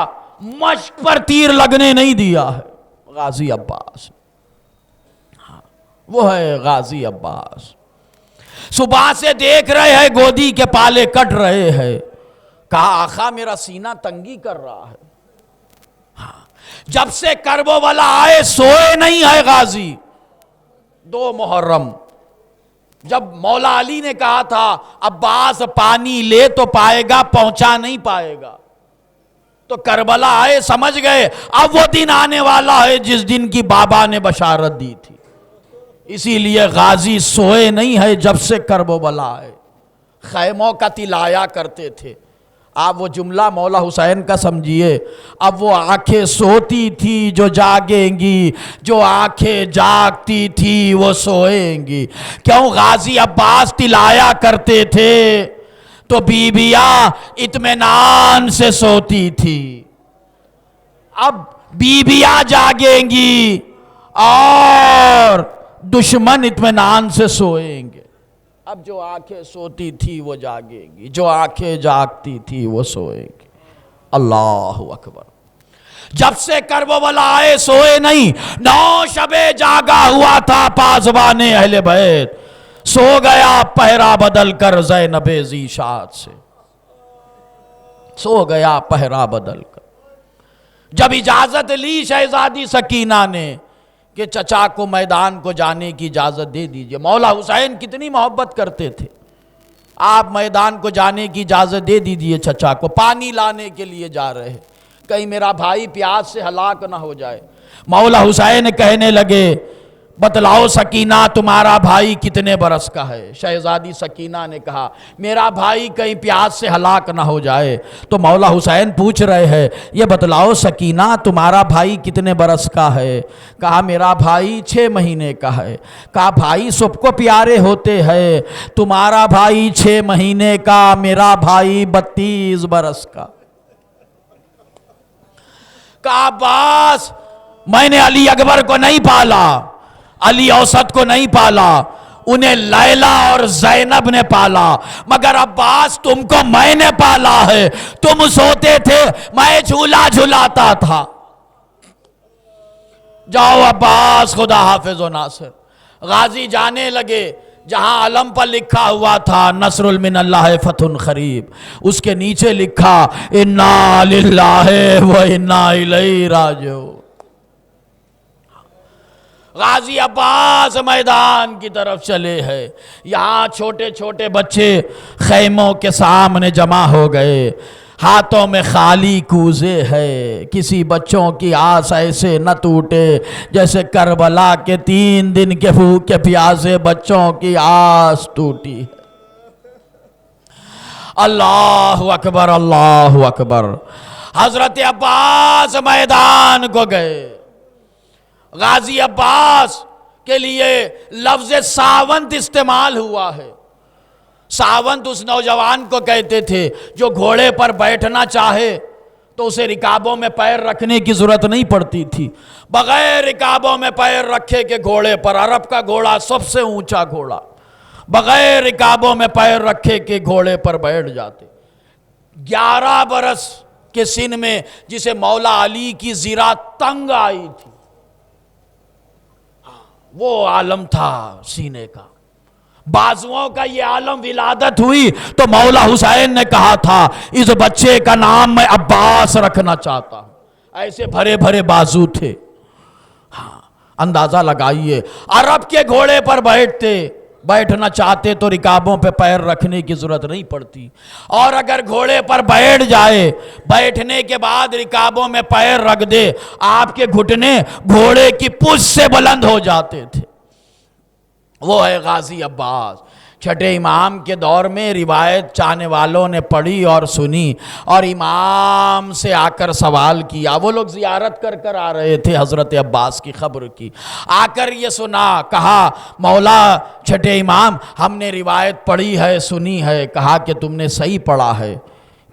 मश्क पर तीर लगने नहीं दिया है गाजी अब्बास। हाँ, वो है गाजी अब्बास। सुबह से देख रहे हैं गोदी के पाले कट रहे हैं, कहा आखा मेरा सीना तंगी कर रहा है। हाँ, जब से करबो वाला आए सोए नहीं है गाजी। 2 मुहर्रम जब मौला अली ने कहा था अब्बास पानी ले तो पाएगा, पहुंचा नहीं पाएगा, तो करबला आए समझ गए अब वो दिन आने वाला है जिस दिन की बाबा ने बशारत दी थी। इसीलिए गाजी सोए नहीं है जब से करबला आए। खैमों का तिलाया करते थे। आप वो जुमला मौला हुसैन का समझिए, अब वो आंखें सोती थी जो जागेंगी, जो आंखें जागती थी वो सोएंगी। क्यों? गाजी अब्बास तिलाया करते थे तो बीबियां इत्मीनान से सोती थी। अब बीबियां जागेंगी और दुश्मन इत्मीनान से सोएंगे। अब जो आंखें सोती थी वो जागेंगी, जो आंखें जागती थी वो सोएंगी। अल्लाह अकबर। जब से करबला आए सोए नहीं। 9 शबे जागा हुआ था पासबाने अहले बैत, सो गया पहरा बदल कर ज़ैनबे ज़ीशात से, सो गया पहरा बदल कर। जब इजाजत ली शहजादी सकीना ने कि चचा को मैदान को जाने की इजाजत दे दीजिए। मौला हुसैन कितनी मोहब्बत करते थे, आप मैदान को जाने की इजाजत दे दीजिए चचा को, पानी लाने के लिए जा रहे हैं, कहीं मेरा भाई प्यास से हलाक ना हो जाए। मौला हुसैन कहने लगे बतलाओ सकीना तुम्हारा भाई कितने बरस का है। शहजादी सकीना ने कहा मेरा भाई कहीं प्यास से हलाक ना हो जाए। तो मौला हुसैन पूछ रहे हैं ये बतलाओ सकीना तुम्हारा भाई कितने बरस का है। कहा मेरा भाई 6 महीने का है। कहा भाई सबको प्यारे होते हैं, तुम्हारा भाई 6 महीने का, मेरा भाई 32 बरस का। कहा अब्बास मैंने अली अकबर को नहीं पाला, अली औसत को नहीं पाला, उन्हें लैला और जैनब ने पाला, मगर अब्बास तुमको मैंने पाला है। तुम सोते थे मैं झूला झूलाता था। जाओ अब्बास खुदा हाफिज व नासिर। गाजी जाने लगे। जहां अलम पर लिखा हुआ था नसरुल मिनल्लाह फतहुन करीब, उसके नीचे लिखा इन्ना लिल्लाहि व इन्ना इलैहि राजिऊन। गाजी अब्बास मैदान की तरफ चले हैं। यहाँ छोटे छोटे बच्चे खैमों के सामने जमा हो गए, हाथों में खाली कूजे है। किसी बच्चों की आस ऐसे न टूटे जैसे करबला के 3 दिन के भूखे प्यासे बच्चों की आस टूटी है। अल्लाह अकबर, अल्लाह अकबर। हजरत अब्बास मैदान को गए। गाजी अब्बास के लिए लफ्ज सावंत इस्तेमाल हुआ है। सावंत उस नौजवान को कहते थे जो घोड़े पर बैठना चाहे तो उसे रिकाबों में पैर रखने की जरूरत नहीं पड़ती थी। बगैर रिकाबों में पैर रखे के घोड़े पर, अरब का घोड़ा सबसे ऊंचा घोड़ा, बगैर रिकाबों में पैर रखे के घोड़े पर बैठ जाते। 11 बरस के सिन में जिसे मौला अली की जीरा तंग आई थी, वो आलम था सीने का। बाजुओं का ये आलम विलादत हुई तो मौला हुसैन ने कहा था इस बच्चे का नाम मैं अब्बास रखना चाहता हूं। ऐसे भरे भरे बाजू थे। हाँ, अंदाजा लगाइए, अरब के घोड़े पर बैठना चाहते तो रिकाबों पे पैर रखने की जरूरत नहीं पड़ती, और अगर घोड़े पर बैठ जाए, बैठने के बाद रिकाबों में पैर रख दे, आपके घुटने घोड़े की पूंछ से बुलंद हो जाते थे। वो है गाजी अब्बास। छठे इमाम के दौर में रिवायत चाहने वालों ने पढ़ी और सुनी और इमाम से आकर सवाल किया। वो लोग जियारत कर कर आ रहे थे हज़रत अब्बास की खबर की। आकर ये सुना, कहा मौला छठे इमाम हमने रिवायत पढ़ी है, सुनी है। कहा कि तुमने सही पढ़ा है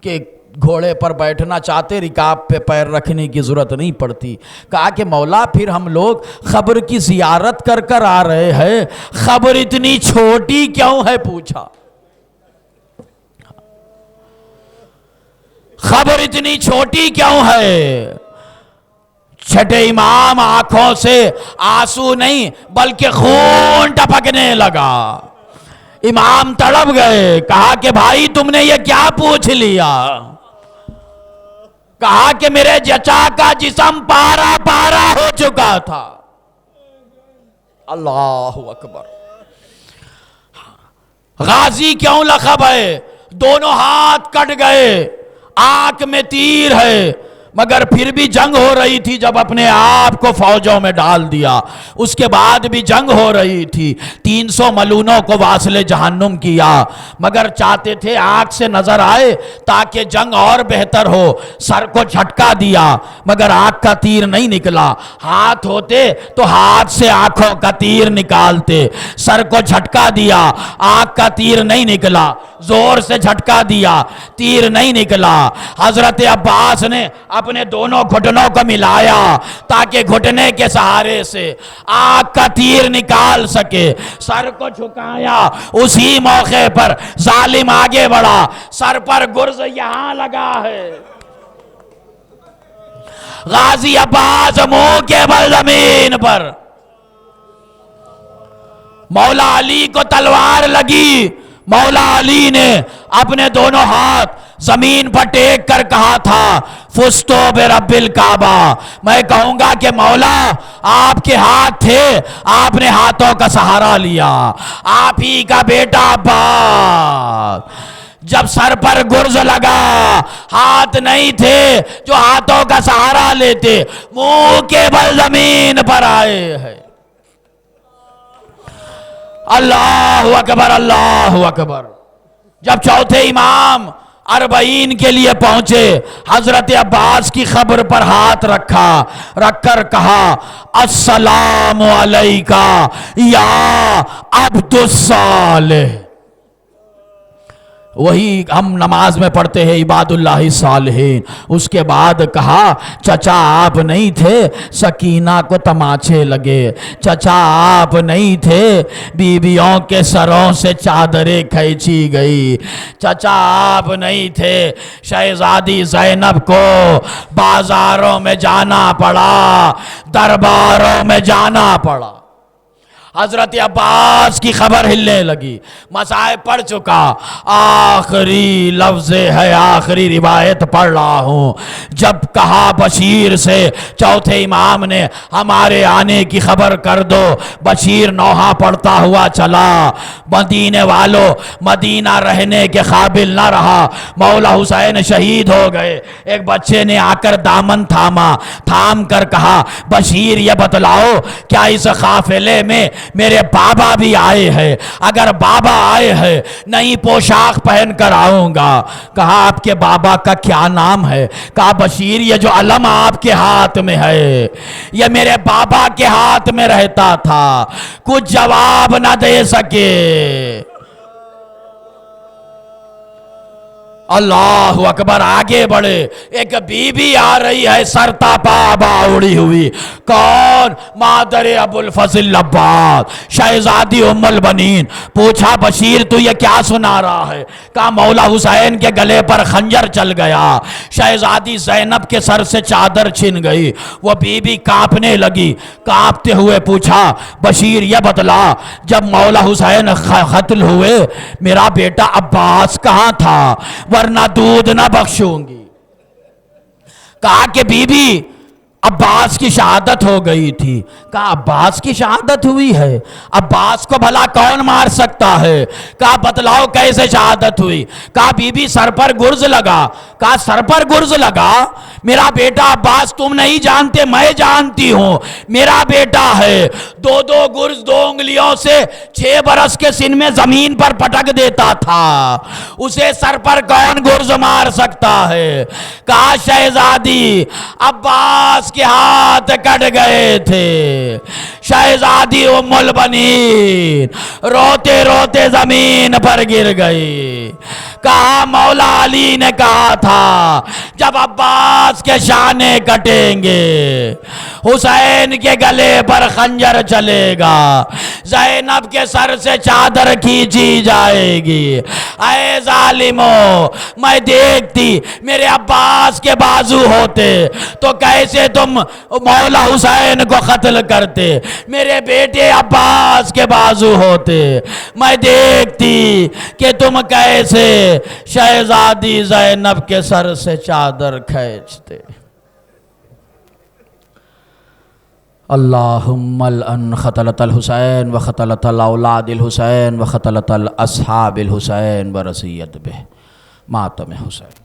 कि घोड़े पर बैठना चाहते रिकाब पे पैर रखने की ज़रूरत नहीं पड़ती। कहा कि मौला फिर हम लोग खबर की जियारत कर कर आ रहे हैं, खबर इतनी छोटी क्यों है पूछा। खबर इतनी छोटी क्यों है। छठे इमाम आंखों से आंसू नहीं बल्कि खून टपकने लगा। इमाम तड़प गए। कहा कि भाई तुमने ये क्या पूछ लिया। कहा कि मेरे जचा का जिस्म पारा पारा हो चुका था। अल्लाह अकबर। गाजी क्यों लखब है। दोनों हाथ कट गए, आंख में तीर है, मगर फिर भी जंग हो रही थी। जब अपने आप को फौजों में डाल दिया, उसके बाद भी जंग हो रही थी। 300 मलूनों को वासले जहन्नुम किया, मगर चाहते थे आंख से नजर आए ताकि जंग और बेहतर हो। सर को झटका दिया मगर आंख का तीर नहीं निकला। हाथ होते तो हाथ से आंखों का तीर निकालते। सर को झटका दिया, आंख का तीर नहीं निकला। जोर से झटका दिया, तीर नहीं निकला। हजरत अब्बास ने अपने दोनों घुटनों को मिलाया ताकि घुटने के सहारे से आंख का तीर निकाल सके। सर को झुकाया, उसी मौके पर जालिम आगे बढ़ा। सर पर गुर्ज यहां लगा है। गाजी अब्बास मुंह के बल जमीन पर। मौला अली को तलवार लगी। मौला अली ने अपने दोनों हाथ जमीन पर टेक कर कहा था फुस्तो बिरब्बिल काबा। मैं कहूंगा कि मौला आपके हाथ थे, आपने हाथों का सहारा लिया। आप ही का बेटा अब्बास। जब सर पर गुर्ज लगा, हाथ नहीं थे जो हाथों का सहारा लेते, मुंह के बल जमीन पर आए हैं। अल्लाहु अकबर, अल्लाहु अकबर। जब चौथे इमाम अरबईन के लिए पहुंचे, हजरत अब्बास की खबर पर हाथ रखकर कहा, अस्सलामु अलैका या अब्दुस सालेह। वही हम नमाज में पढ़ते हैं इबादुल्लाहि सालिहीन। उसके बाद कहा, चचा आप नहीं थे, सकीना को तमाचे लगे। चचा आप नहीं थे, बीवियों के सरों से चादरें खींची गई। चचा आप नहीं थे, शहजादी ज़ैनब को बाजारों में जाना पड़ा, दरबारों में जाना पड़ा। हजरत अब्बास की खबर हिलने लगी। मसाइब पढ़ चुका, आखिरी लफ्ज़ है, आखिरी रिवायत पढ़ रहा हूँ। जब कहा बशीर से, चौथे इमाम ने, हमारे आने की खबर कर दो। बशीर नौहा पढ़ता हुआ चला। मदीने वालों, मदीना रहने के काबिल न रहा। मौला हुसैन शहीद हो गए। एक बच्चे ने आकर दामन थाम कर कहा, बशीर ये बतलाओ, क्या इस काफिले में मेरे बाबा भी आए हैं? अगर बाबा आए हैं, नई पोशाक पहन कर आऊंगा। कहा, आपके बाबा का क्या नाम है? कहा, बशीर ये जो अलम आपके हाथ में है, ये मेरे बाबा के हाथ में रहता था। कुछ जवाब न दे सके। अल्लाह अकबर। आगे बढ़े, एक बीबी आ रही है, सरतापा बाउड़ी हुई। कौन? मादर अबुल फजल अब्बास, शहजादी उम्मुल बनीन। पूछा, बशीर तू ये क्या सुना रहा है? कहा, मौला हुसैन के गले पर खंजर चल गया, शहजादी ज़ैनब के सर से चादर छिन गई। वो बीबी कांपने लगी। कांपते हुए पूछा, बशीर ये बतला, जब मौला हुसैन कत्ल हुए, मेरा बेटा अब्बास कहाँ था? वरना दूध ना बख्शूंगी। कहा कि बीबी, अब्बास की शहादत हो गई थी। कहा, अब्बास की शहादत हुई है? अब्बास को भला कौन मार सकता है? कहा, बतलाओ कैसे शहादत हुई? कहा, बीबी सर पर गुर्ज लगा। कहा, सर पर गुर्ज लगा? मेरा बेटा अब्बास तुम नहीं जानते, मैं जानती हूं। मेरा बेटा है, दो गुर्ज 2 उंगलियों से 6 बरस के सिन में जमीन पर पटक देता था। उसे सर पर कौन गुर्ज मार सकता है? कहा, शहजादी अब्बास के हाथ कट गए थे। शहजादी उम्मुल बनीन रोते रोते जमीन पर गिर गई। कहा, मौला अली ने कहा था, जब अब्बास के शाने कटेंगे, हुसैन के गले पर खंजर चलेगा, ज़ैनब के सर से चादर खींची जाएगी। ऐ जालिमो, मैं देखती मेरे अब्बास के बाजू होते तो कैसे तुम मौला हुसैन को कत्ल करते। मेरे बेटे अब्बास के बाजू होते, मैं देखती कि तुम कैसे शहजादी ज़ैनब के सर से चादर खींचते। अल्लाहुम्मल अन ख़तलतल हुसैन व ख़तलतल औलादिल हुसैन व ख़तलतल अस्हाबिल हुसैन व रसियत बिह मातम हुसैन।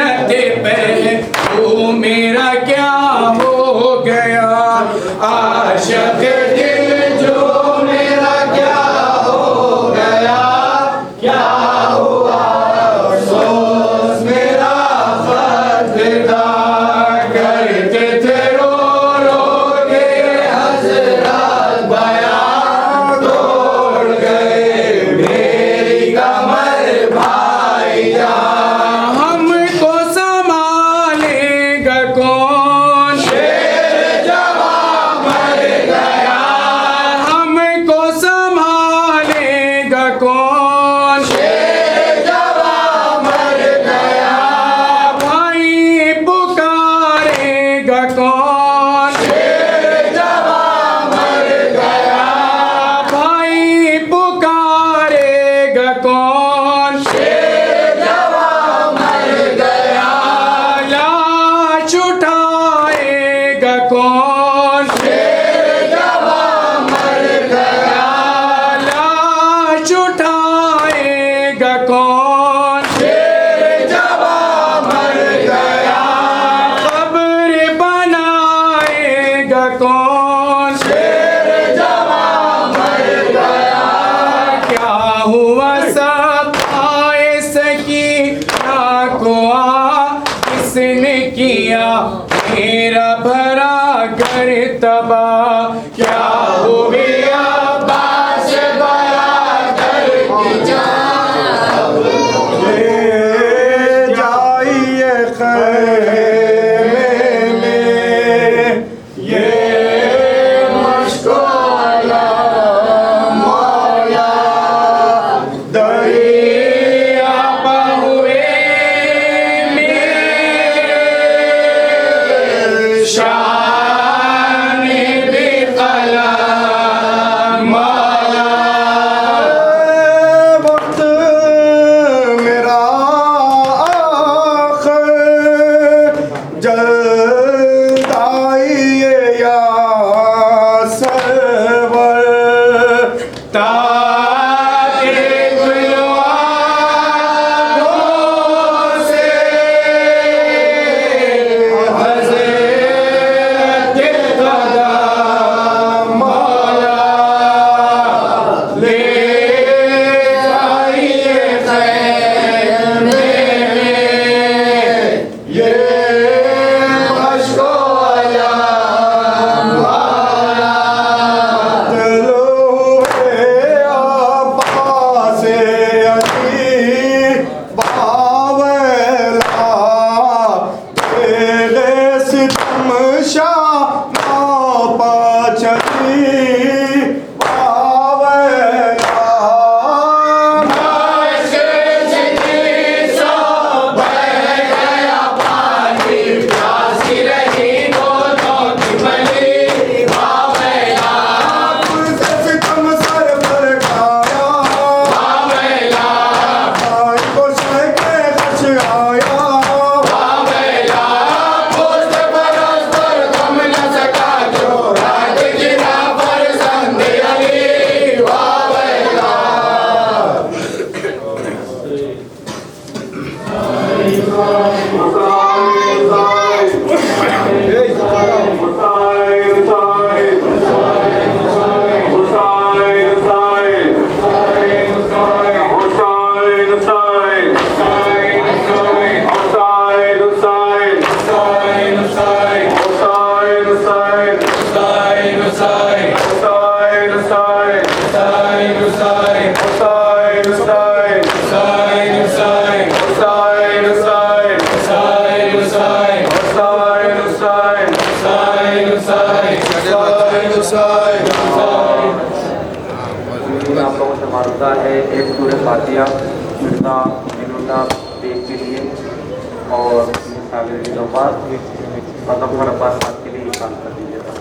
रहमत पे तू मेरा क्या हो गया आशिक दिल जो मेरा क्या हो गया क्या हुआ अफसोस मेरा फतदा करते थे रो रो के हज़रत बयां तोड़ गए मेरी कमर भाईजान हमको संभालेगा कौन शेर जवां मर गया हमको संभालेगा कौन शेर जवां मर गया भाई पुकारेगा कौन शेर जवां मर गया भाई पुकारेगा कौन शेर जवां मर गया लाश उठाएगा कौन शेर जवां मर गया लाश उठाएगा कौन शेर जवां मर गया कब्र बनाएगा कौन शेर जवां मर गया क्या हुआ सताए सकीना को किसने किया मेरा भरा घर तबाह क्या हो गया बास भरा घर की जान ले जाइए खैमे में ये मशकोला मौला दरिया बहुए शान बेकला मौला वक्त मेरा आखिर जल्द आइए या सरवर ताके गुलवारों से हज़रत कदम मौला ले जाइए खैमे में ये मशकोला आप लोगों से मारूदा है एक सूरह फातिहा मिर्जा मिनुल्लाह बेग के लिए और साबिर अब्बास और गफर अब्बास साहब के लिए काम कर दीजिएगा।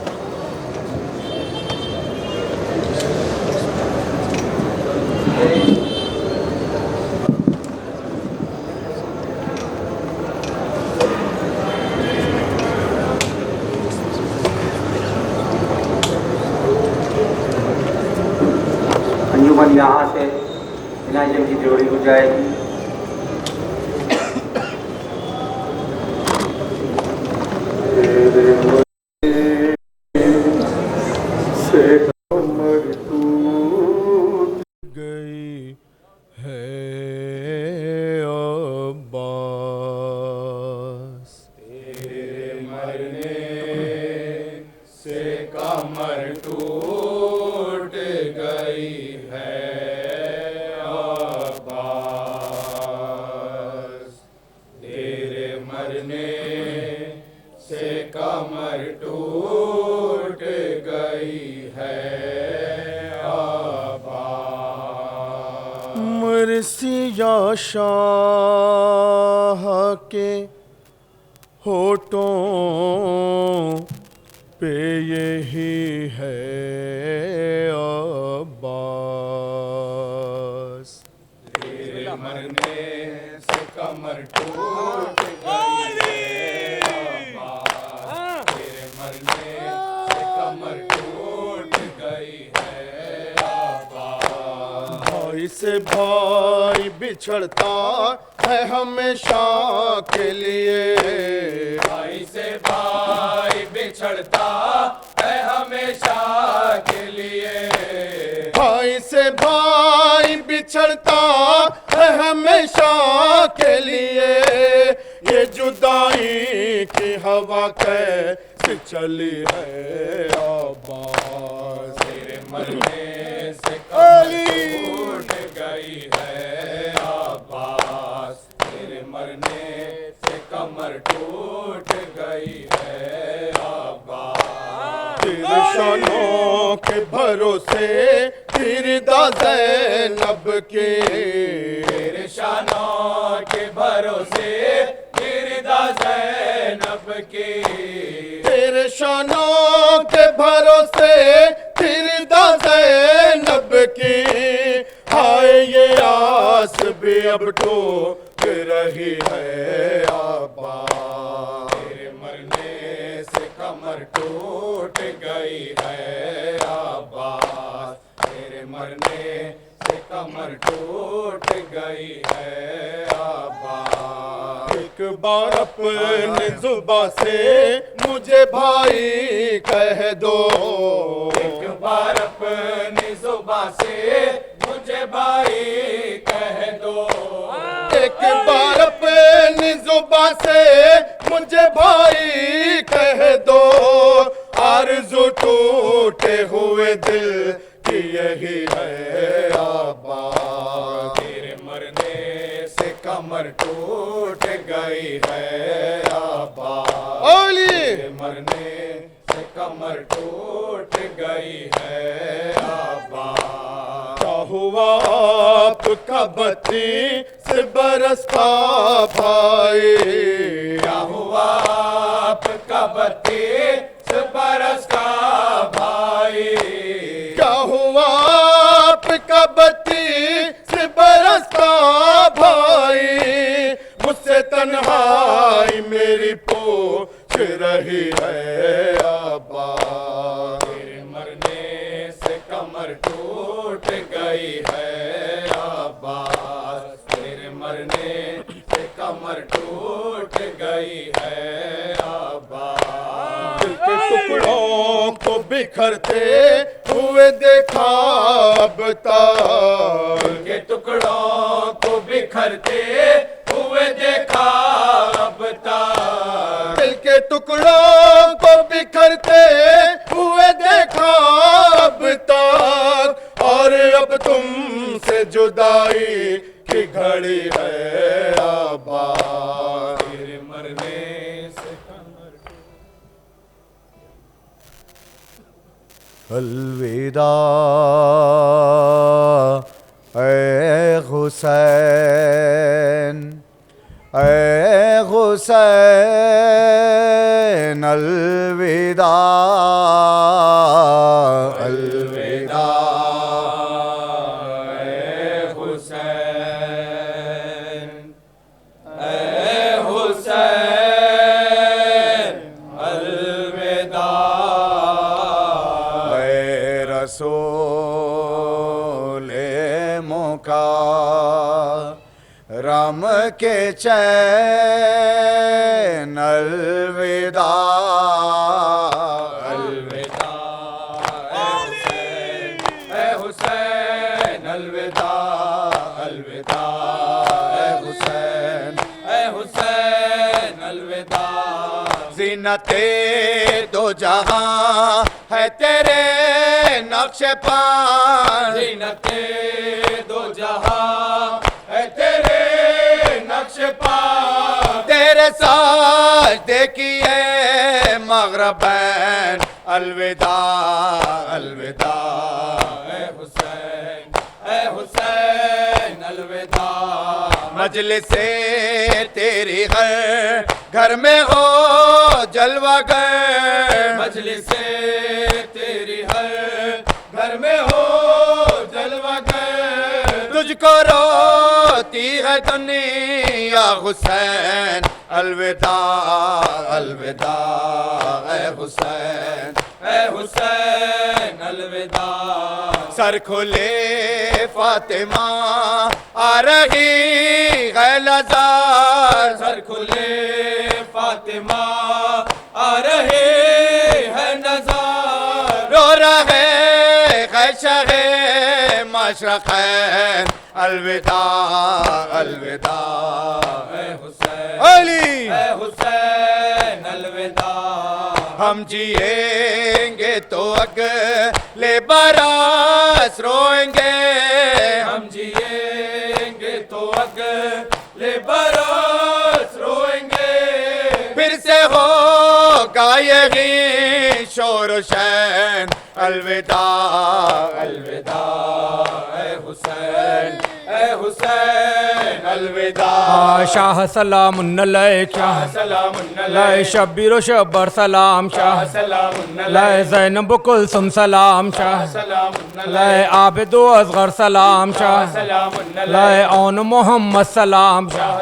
अंजुमन यहाँ से इनायत की जोड़ी हो जाएगी। मरने से कमर टूट गई है आबाद। मुर्सिया शाह के होठों पे यही है अब्बास। तेरे मरने से कमर टूट गई है अब्बास। तेरे मरने से कमर टूट गई है अब्बास। भाई से भाई बिछड़ता है हमेशा के लिए। भाई से भाई बिछड़ता है हमेशा के लिए। भाई से भाई बिछड़ता है हमेशा के लिए। ये जुदाई की हवा कैसे चली है आबाद। तेरे मरने से कमर टूट गई है आबाद। तेरे मरने से कमर टूट गई है आबाद। तेरे शानों के भरोसे फिरदा ज़ैनब के। तेरे शानों के भरोसे फिरदा ज़ैनब के। तेरे शानों के भरोसे फिरदा ज़ैनब की। हाय ये आस भी अब टूट रही है आबाद। तेरे मरने से कमर टूट गई है आबाद। तेरे मरने से कमर टूट गई है आबाद। एक बार अपने जुबां से मुझे भाई कह दो। एक बार अपनी जुबां से मुझे भाई कह दो। एक बार अपनी जुबां से मुझे भाई कह दो। आरज़ू टूटे हुए दिल की यही है आबाद। तेरे मरने से कमर टूट गई है आबाद। तेरे मरने से कमर टूट गई है आबाद। क्या हुआ आपका बत्ती से बरसता भाई। क्या हुआ आपका बत्ती से बरसता भाई। क्या हुआ आपका बत्ती से बरसता भाई। मुझसे तन्हाई मेरी पूछ रही है आबाद। तेरे मरने से कमर टूट गई है आबाद। तेरे मरने से कमर टूट गई है आबाद। दिल के टुकड़ों को बिखरते हुए देखा अब तक। दिल के टुकड़ों को बिखरते हुए देखा अब तक। दिल के टुकड़ों को बिखरते हुए देखा अब तक। और अब तुमसे जुदाई की घड़ी है आबाद। तेरे मरने से कमर अलविदा ए हुसैन ए हुसैन अलविदा अलविदा हुसैन ए हुसैन अलविदा। ए रसूल मुका राम के चैन अलविदा अलविदा ए हुसैन अलविदा अलविदा ए हुसैन अलविदा। जीनते दो जहां है तेरे नक्श पान। जीनते दो जहां है तेरे नक्श पान। तेरे साथ देखिए मगरबैन अलविदा अलविदा ए हुसैन अलविदा मजलिसे तेरी घर में हो जलवागर मजलिसे तेरी घर में हो जलवागर तुझको रोती है दुनिया हुसैन अलविदा अलविदा ए हुसैन अलविदा सर खोले फातिमा आ रही है लजार सर खोले फातिमा आ रहे है नजार रो रहे है शहे मशरक़ैन अलविदा अलविदा ए हुसैन हुसैन अलविदा हम जिएंगे तो अगले बरस रोएंगे हम जिएंगे तो अगले बरस रोएंगे फिर से होगा यही शोर शैन अलविदा अलविदा ए हुसैन अलविदा शाह सलामुन अलैका लय शब्बीर शब्बर सलाम शाह लय ज़ैनब कुलसुम सलाम शाह लय आबिदो असगर सलाम शाह लय औन मोहम्मद सलाम शाह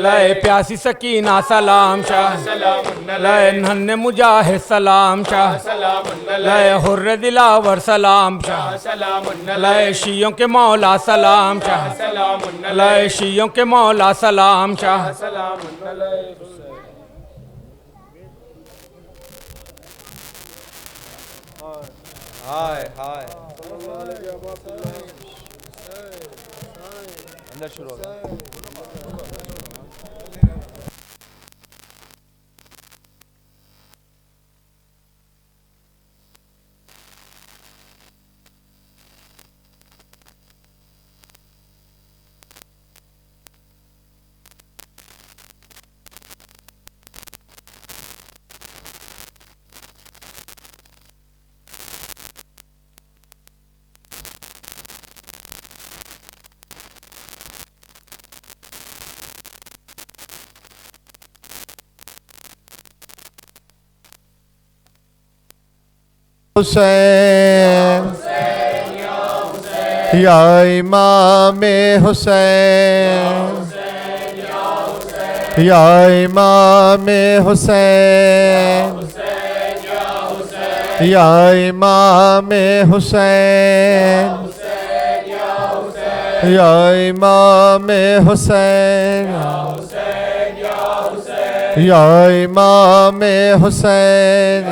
लय प्यासी सकीना सलाम शाह लय नन्हे मुजाहिद सलाम शाह लय हुर्र दिलावर सलाम शाह लय शियों के मौला सलाम शाह लय शियों के मौला सलाम शाह हाय हाय अंदर शुरू हो गया हुसैन या इमाम हुसैन या इमाम हुसैन या इमाम हुसैन या इमाम हुसैन या इमाम हुसैन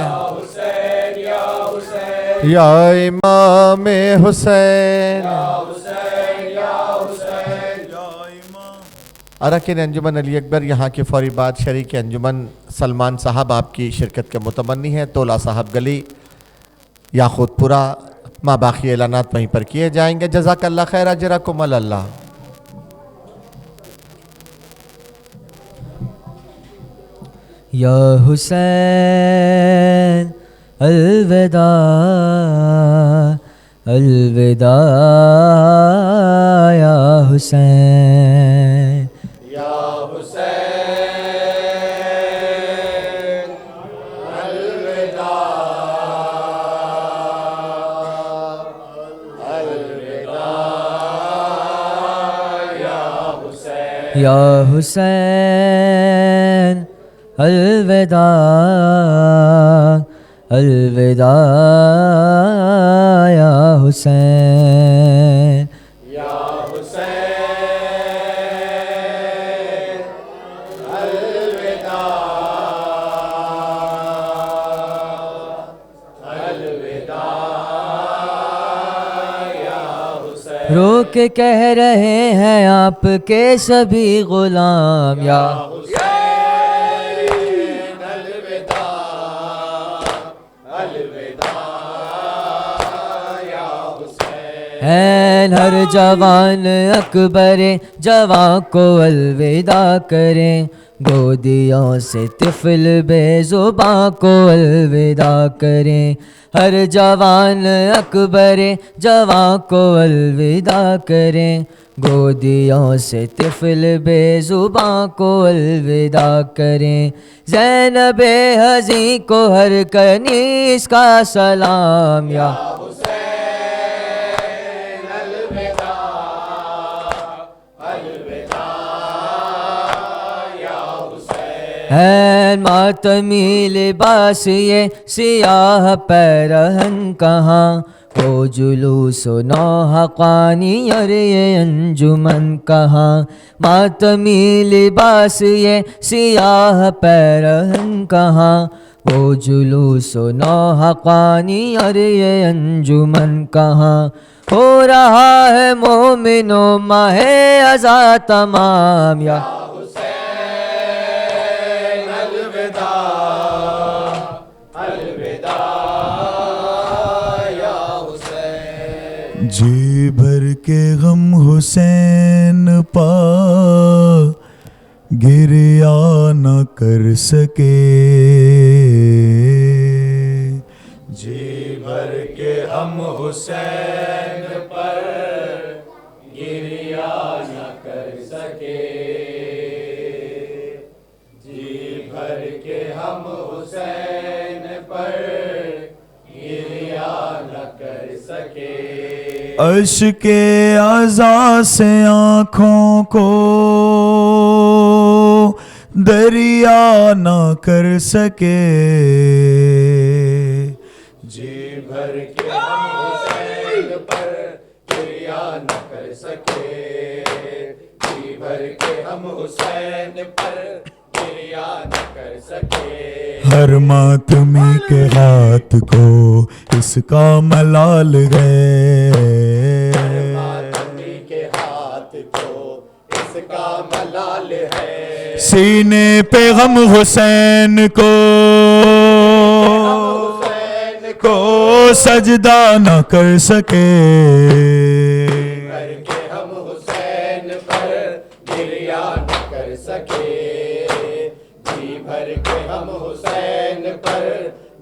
या इमाम हुसैन अरकान अंजुमन अली अकबर यहाँ के फौरीबाद शरीक अंजुमन सलमान साहब आपकी शिरकत के मुतमन्नी हैं। तोला साहब गली याकूतपुरा माँ बाकी ऐलानात वहीं पर किए जाएंगे। जज़ाकल्लाह खैर अजरकुम अल्लाह। या हुसैन अलविदा अलविदा या हुसैन या हुसैन अलविदा अलविदा या हुसैन या हुसैन अलविदा अलविदा या हुसैन या हुसैन अलविदा अलविदा या हुसैन। रो के कह रहे हैं आपके सभी गुलाम या हुसैन हर जवान अकबर जवां को अलविदा करें, गोदियों से तिफल बेजुबां को अलविदा करें। हर जवान अकबर जवां को अलविदा करें, गोदियों से तिफल बेजुबां को अलविदा करें। ज़ैनबे हज़ी को हर कनीस का सलाम या है मातमी लिबास ये सियाह पैरहन कहाँ, वो जुलूस नौहक़ानी और ये अंजुमन कहाँ। मातमी लिबास ये सियाह पैरहन कहाँ, वो जुलूस नौहक़ानी और ये अंजुमन कहाँ। हो रहा है मोमिनो माहे अज़ा तमाम या जी भर के गम हुसैन पा गिरिया न कर सके, जी भर के हम हुसैन पर गिरिया न कर सके, जी भर के हम हुसैन पर गिरिया न कर सके। अश्के आज़ा से आँखों को दरिया न कर सके, जी भर के हम हुसैन पर गिरिया न कर सके, जी भर के हम हुसैन पर गिरिया न कर सके। हर मातमी के हाथ को इसका मलाल है, हर मातमी के हाथ को इसका मलाल है। सीने पे गम हुसैन को सजदा न कर सके, करके हम हुसैन पर गिरिया न कर सके, जी भर के हम हुसैन पर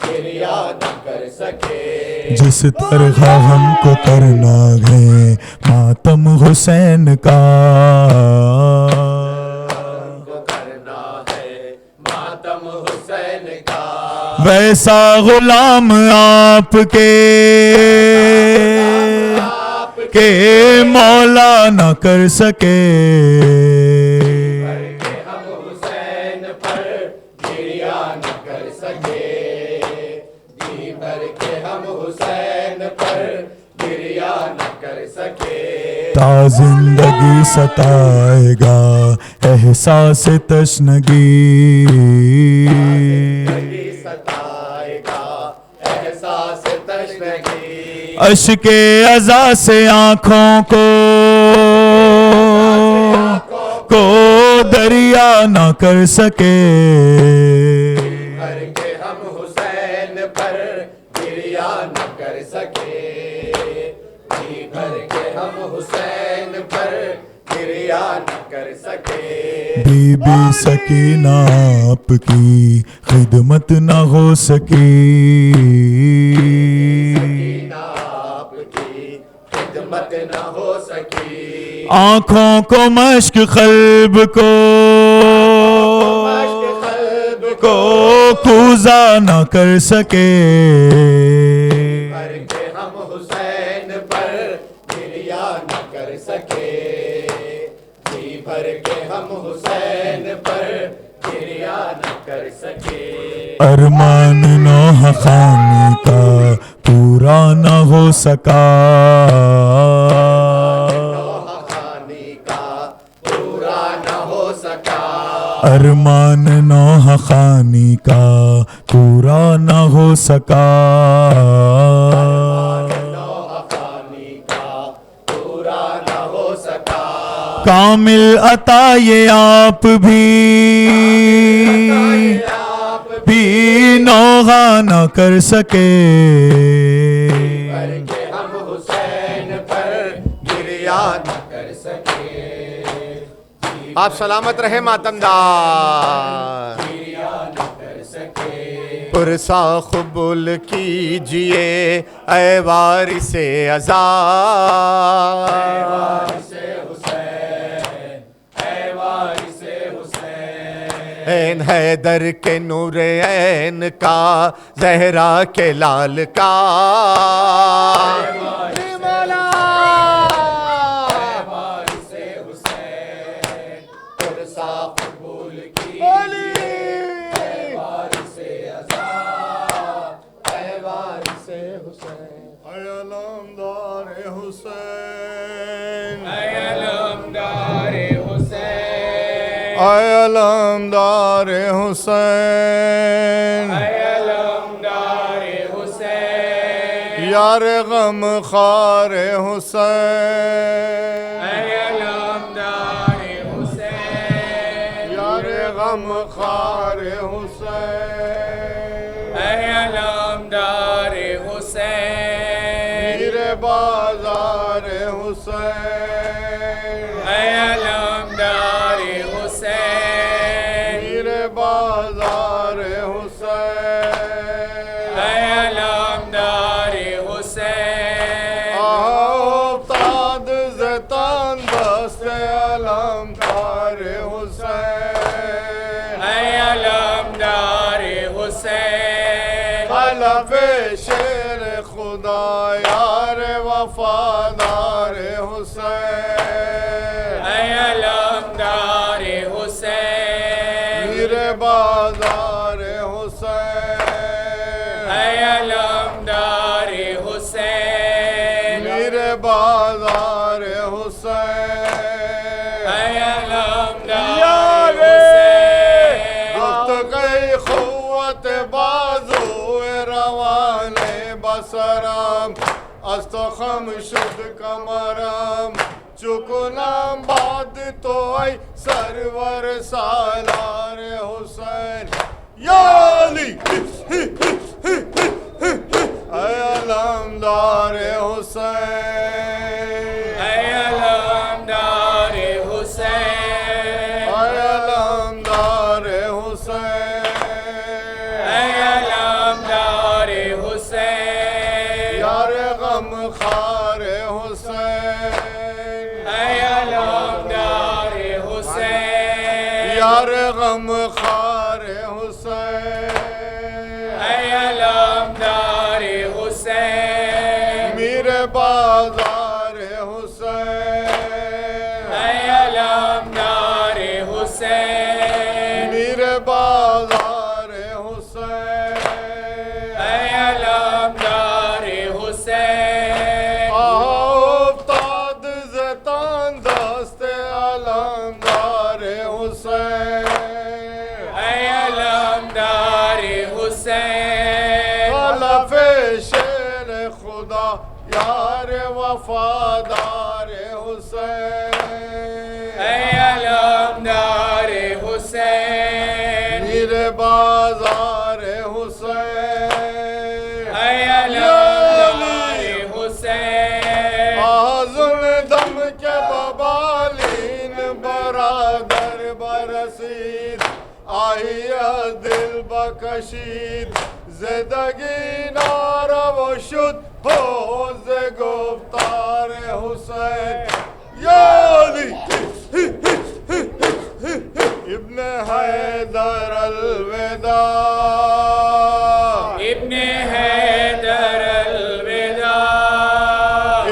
गिरिया न कर सके। जिस तरह हमको करना है मातम हुसैन का, वैसा गुलाम आपके के मौला न कर सके, हम हुसैन पर गिरिया न कर सके, जी भर के हम हुसैन पर गिरिया न कर सके। ता जिंदगी सताएगा एहसास तशनगी, अश्के अज़ा से आँखों को दरिया न कर सके, भर के हम हुसैन पर गिरिया न कर सके, जी भर के हम हुसैन पर गिरिया न कर सके। बीबी सकीना आपकी खिदमत न हो सकी, न हो सकी। आँखों को मश्क क़ल्ब को कूज़ा न कर सके, भर के हम हुसैन पर गिरिया न कर सके, जी भर के हम हुसैन पर गिरिया न कर सके। अरमान नौहा खानी का पूरा न हो सका, अरमान नौहा खानी का पूरा न हो सका, कामिल अता ये आप भी नौहा न कर सके, हम हुसैन पर आप सलामत रहे मातमदार। पुरसा कबूल कीजिए ऐ वारिसे अज़ा, ऐन हैदर के नूर ऐन का, जहरा के लाल का। अलमदार हुसैन, यार गम खार हुसैन, यार गम खार हुसैन, मीर बाजार हुसैन, मीर बाजार हुसैन, आफ्ताब ज़तान दस्त अलमदार हुसैन, तलब शेर खुदा यार वफादार हुसैन, मीर बाजार हुसैन, मीर बाजार हुसैन, गुफ्त गई खुव्वत बाजू रवाने बसरम, अस्तो खम शुद्ध कमरम, चुकुनाम बाद तो आई सरवर सालार हुसैन, या अली अलमदार हुसैन, अलमदार हुसैन, अलमदार हुसैन, यार गम खार हुसैन, यार गम खार हुसैन, मीर बाजार हुसैन, मीर बाजार हुसैन, आफ्ताब ज़तान दस्त अलमदार हुसैन, तलब शेर खुदा यार वफादार हुसैन, मीर बाजार हुसैन, आज़ुन दम के बबालीन बरादर बरसीद, आहिया दिल बकशीद, ज़िंदगी नारा व शुद्ध हो ज़े गुफ्तार हुसैन, या अली इब्न हैदर अलविदा, इब्न हैदर अलविदा,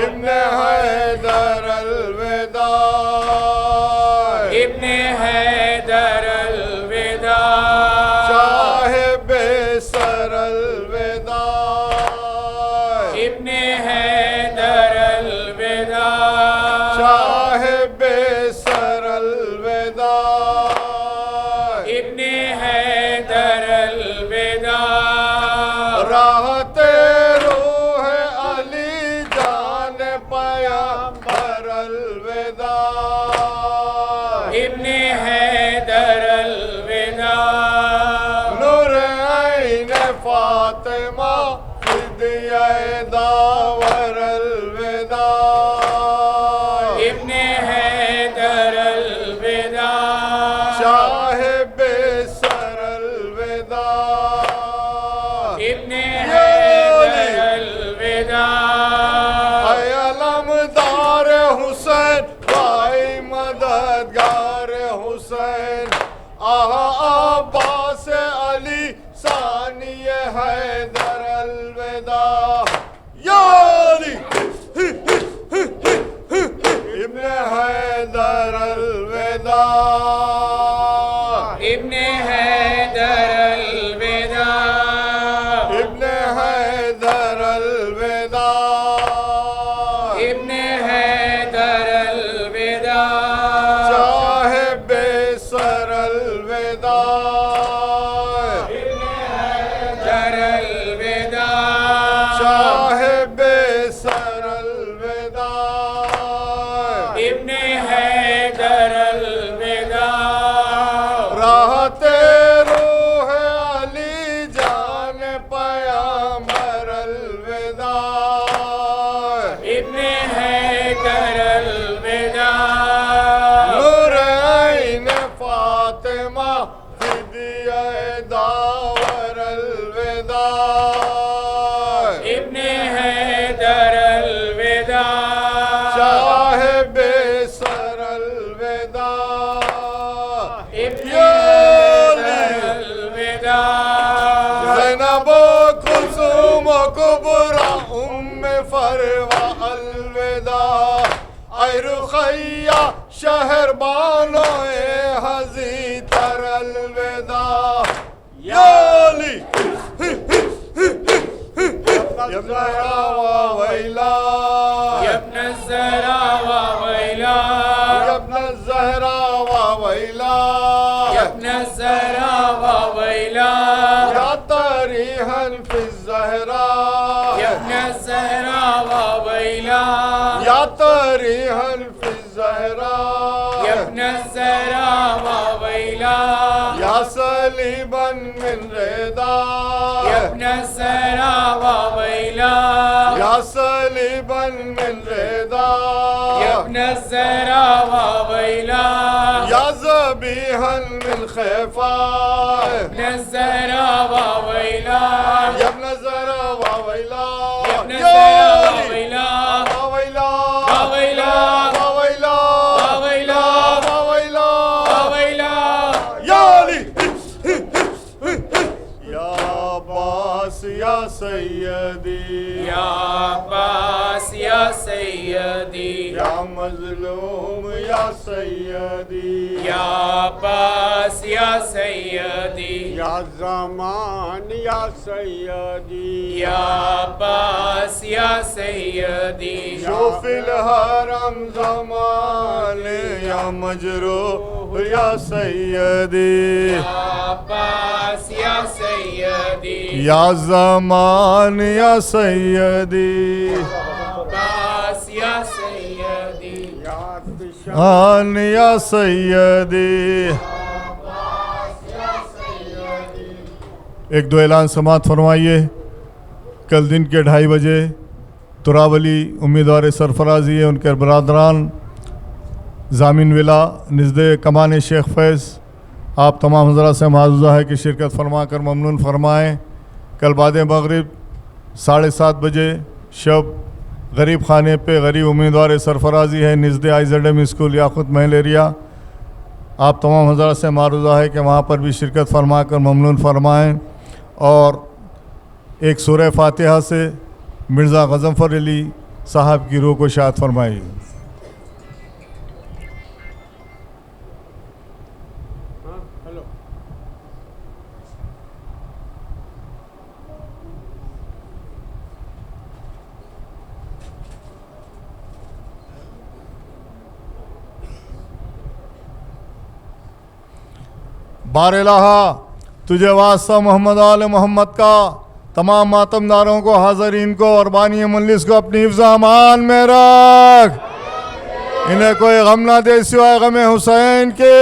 इब्न हैदर अलविदा, इब्न हैदर अलविदा, साहिबे सर अलविदा, इब्न हैदर अलविदा, साहिबे सर अलविदा, इब्न हैदर अलविदा, राहत रूह अली जान पैगंबर अलविदा, इब्न हैदर अलविदा, नूर ऐन फातिमा फिदिया दावर अलविदा, इब्न हैदर अलविदा, इब्ने हैदर अलविदा अलमदार हुसैन भाई मददगार हुसैन आहा अब्बास अली सानिए हैदर अलविदा या अली इब्ने हैदर अलविदा इब्ने हैदर अलविदा इब्ने हैदर अलविदा इब्ने हैदर अलविदा चाहे बेसर अलविदा हैदर अलविदा चाहे बेसर अलविदा इब्ने हैदर अलविदा राहते रूह अली जान पयंबर अलविदा इब्ने हैदर अलविदा नूर ऐन फातिमा फिदिया दावर अलविदा इब्ने हैदर अलविदा चाहे बेसर अलविदा इब्ने हैदर अलविदा ज़ैनब कुलसूम कुबरा उम्मे फरवा अलविदा ऐ रुखैया शहर बानो ए हज़ी तर अलविदा या अली यब्ना वैला यब्न ज़हरा व वैला यब्ना ज़हरा वैला यब्न ज़हरा व वैला या तारीहन फी ज़हरा यब्न ज़हरा व वैला या तारीहन फी ज़हरा यब्न ज़हरा व वैला या सलीबन मिन रेदा यब्न ज़हरा व वैला या सलीबन मिन रेदा यब्न ज़हरा व वैला या ज़बीहन मिन खैफा यब्न ज़हरा व वैला यब्न ज़हरा वैला यब्न ज़हरा व वैला वैला वैला वैला वैला वैला वैला या अली या अब्बास या सैयदी या अब्बास या सैयदी या मज़लूम या सैयदी या अब्बास या सैयदी या ज़मान या सैयदी या अब्बास या सैयदी शोफिल हरम ज़मान या मजरूह या सैयदी अब्बास या सैयदी या ज़मान या सैयदी अब्बास या सैयदी आन या सैयदी एक दो ऐलान समात फरमाइए। कल दिन के 2:30 बजे तुरावली उम्मीदवार सरफराजी है, उनके बरदरान जामिन विला नज़द कमान शेख फैज़ आप तमाम हज़रात से माज़ूज़ा है कि शिरकत फरमा कर ममनून फरमाएँ। कल बाद मगरिब 7:30 बजे शब गरीब खाने पे गरीब उम्मीदवार सरफराजी है नज़द IZM स्कूल याकूत महल एरिया। आप तमाम हज़रात से मारूज़ा है कि वहाँ पर भी शिरकत फरमा कर ममनून फरमाएँ और एक सूरह फातिहा से मिर्ज़ा गज़नफ़र अली साहब की रूह को शाद फरमाई। बारलाहा तुझे वास्ता मोहम्मद आल मोहम्मद का तमाम मातमदारों को हाज़रीन को और बानी मजलिस को अपनी हिफ्ज़ अमान में रख। इन्हें कोई गम ना दे सिवाय गम हुसैन के।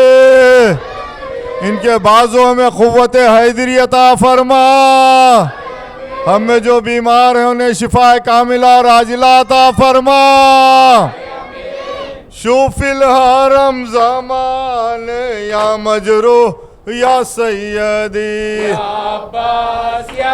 इनके बाजुओं में क़ुव्वत हैदरी अता फरमा। हम में जो बीमार हैं उन्हें शिफा कामिला राजिला अता फरमा। शूफिल हरम ज़मान या मजरूह या सैयदी अब्बास या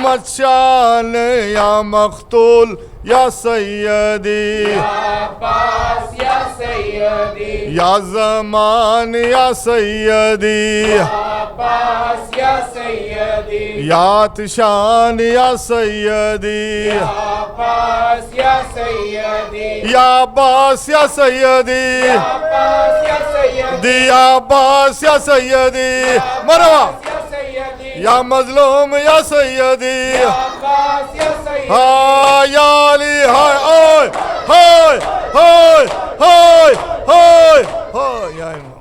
मचान या मख्तूल या सैयदी अब्बास या सैयदी या ज़मान या सैयदी अब्बास या सैयदी या आतिशान या सैयदी अब्बास या सैयदी या अब्बास या सैयदी अब्बास या सैयदी या अब्बास या सैयदी मरवा या सैयदी या मजलूम या सैयदी अब्बास या सैयदी हाँ या अली हाय ओए हाय हाय हाय हाय हाय या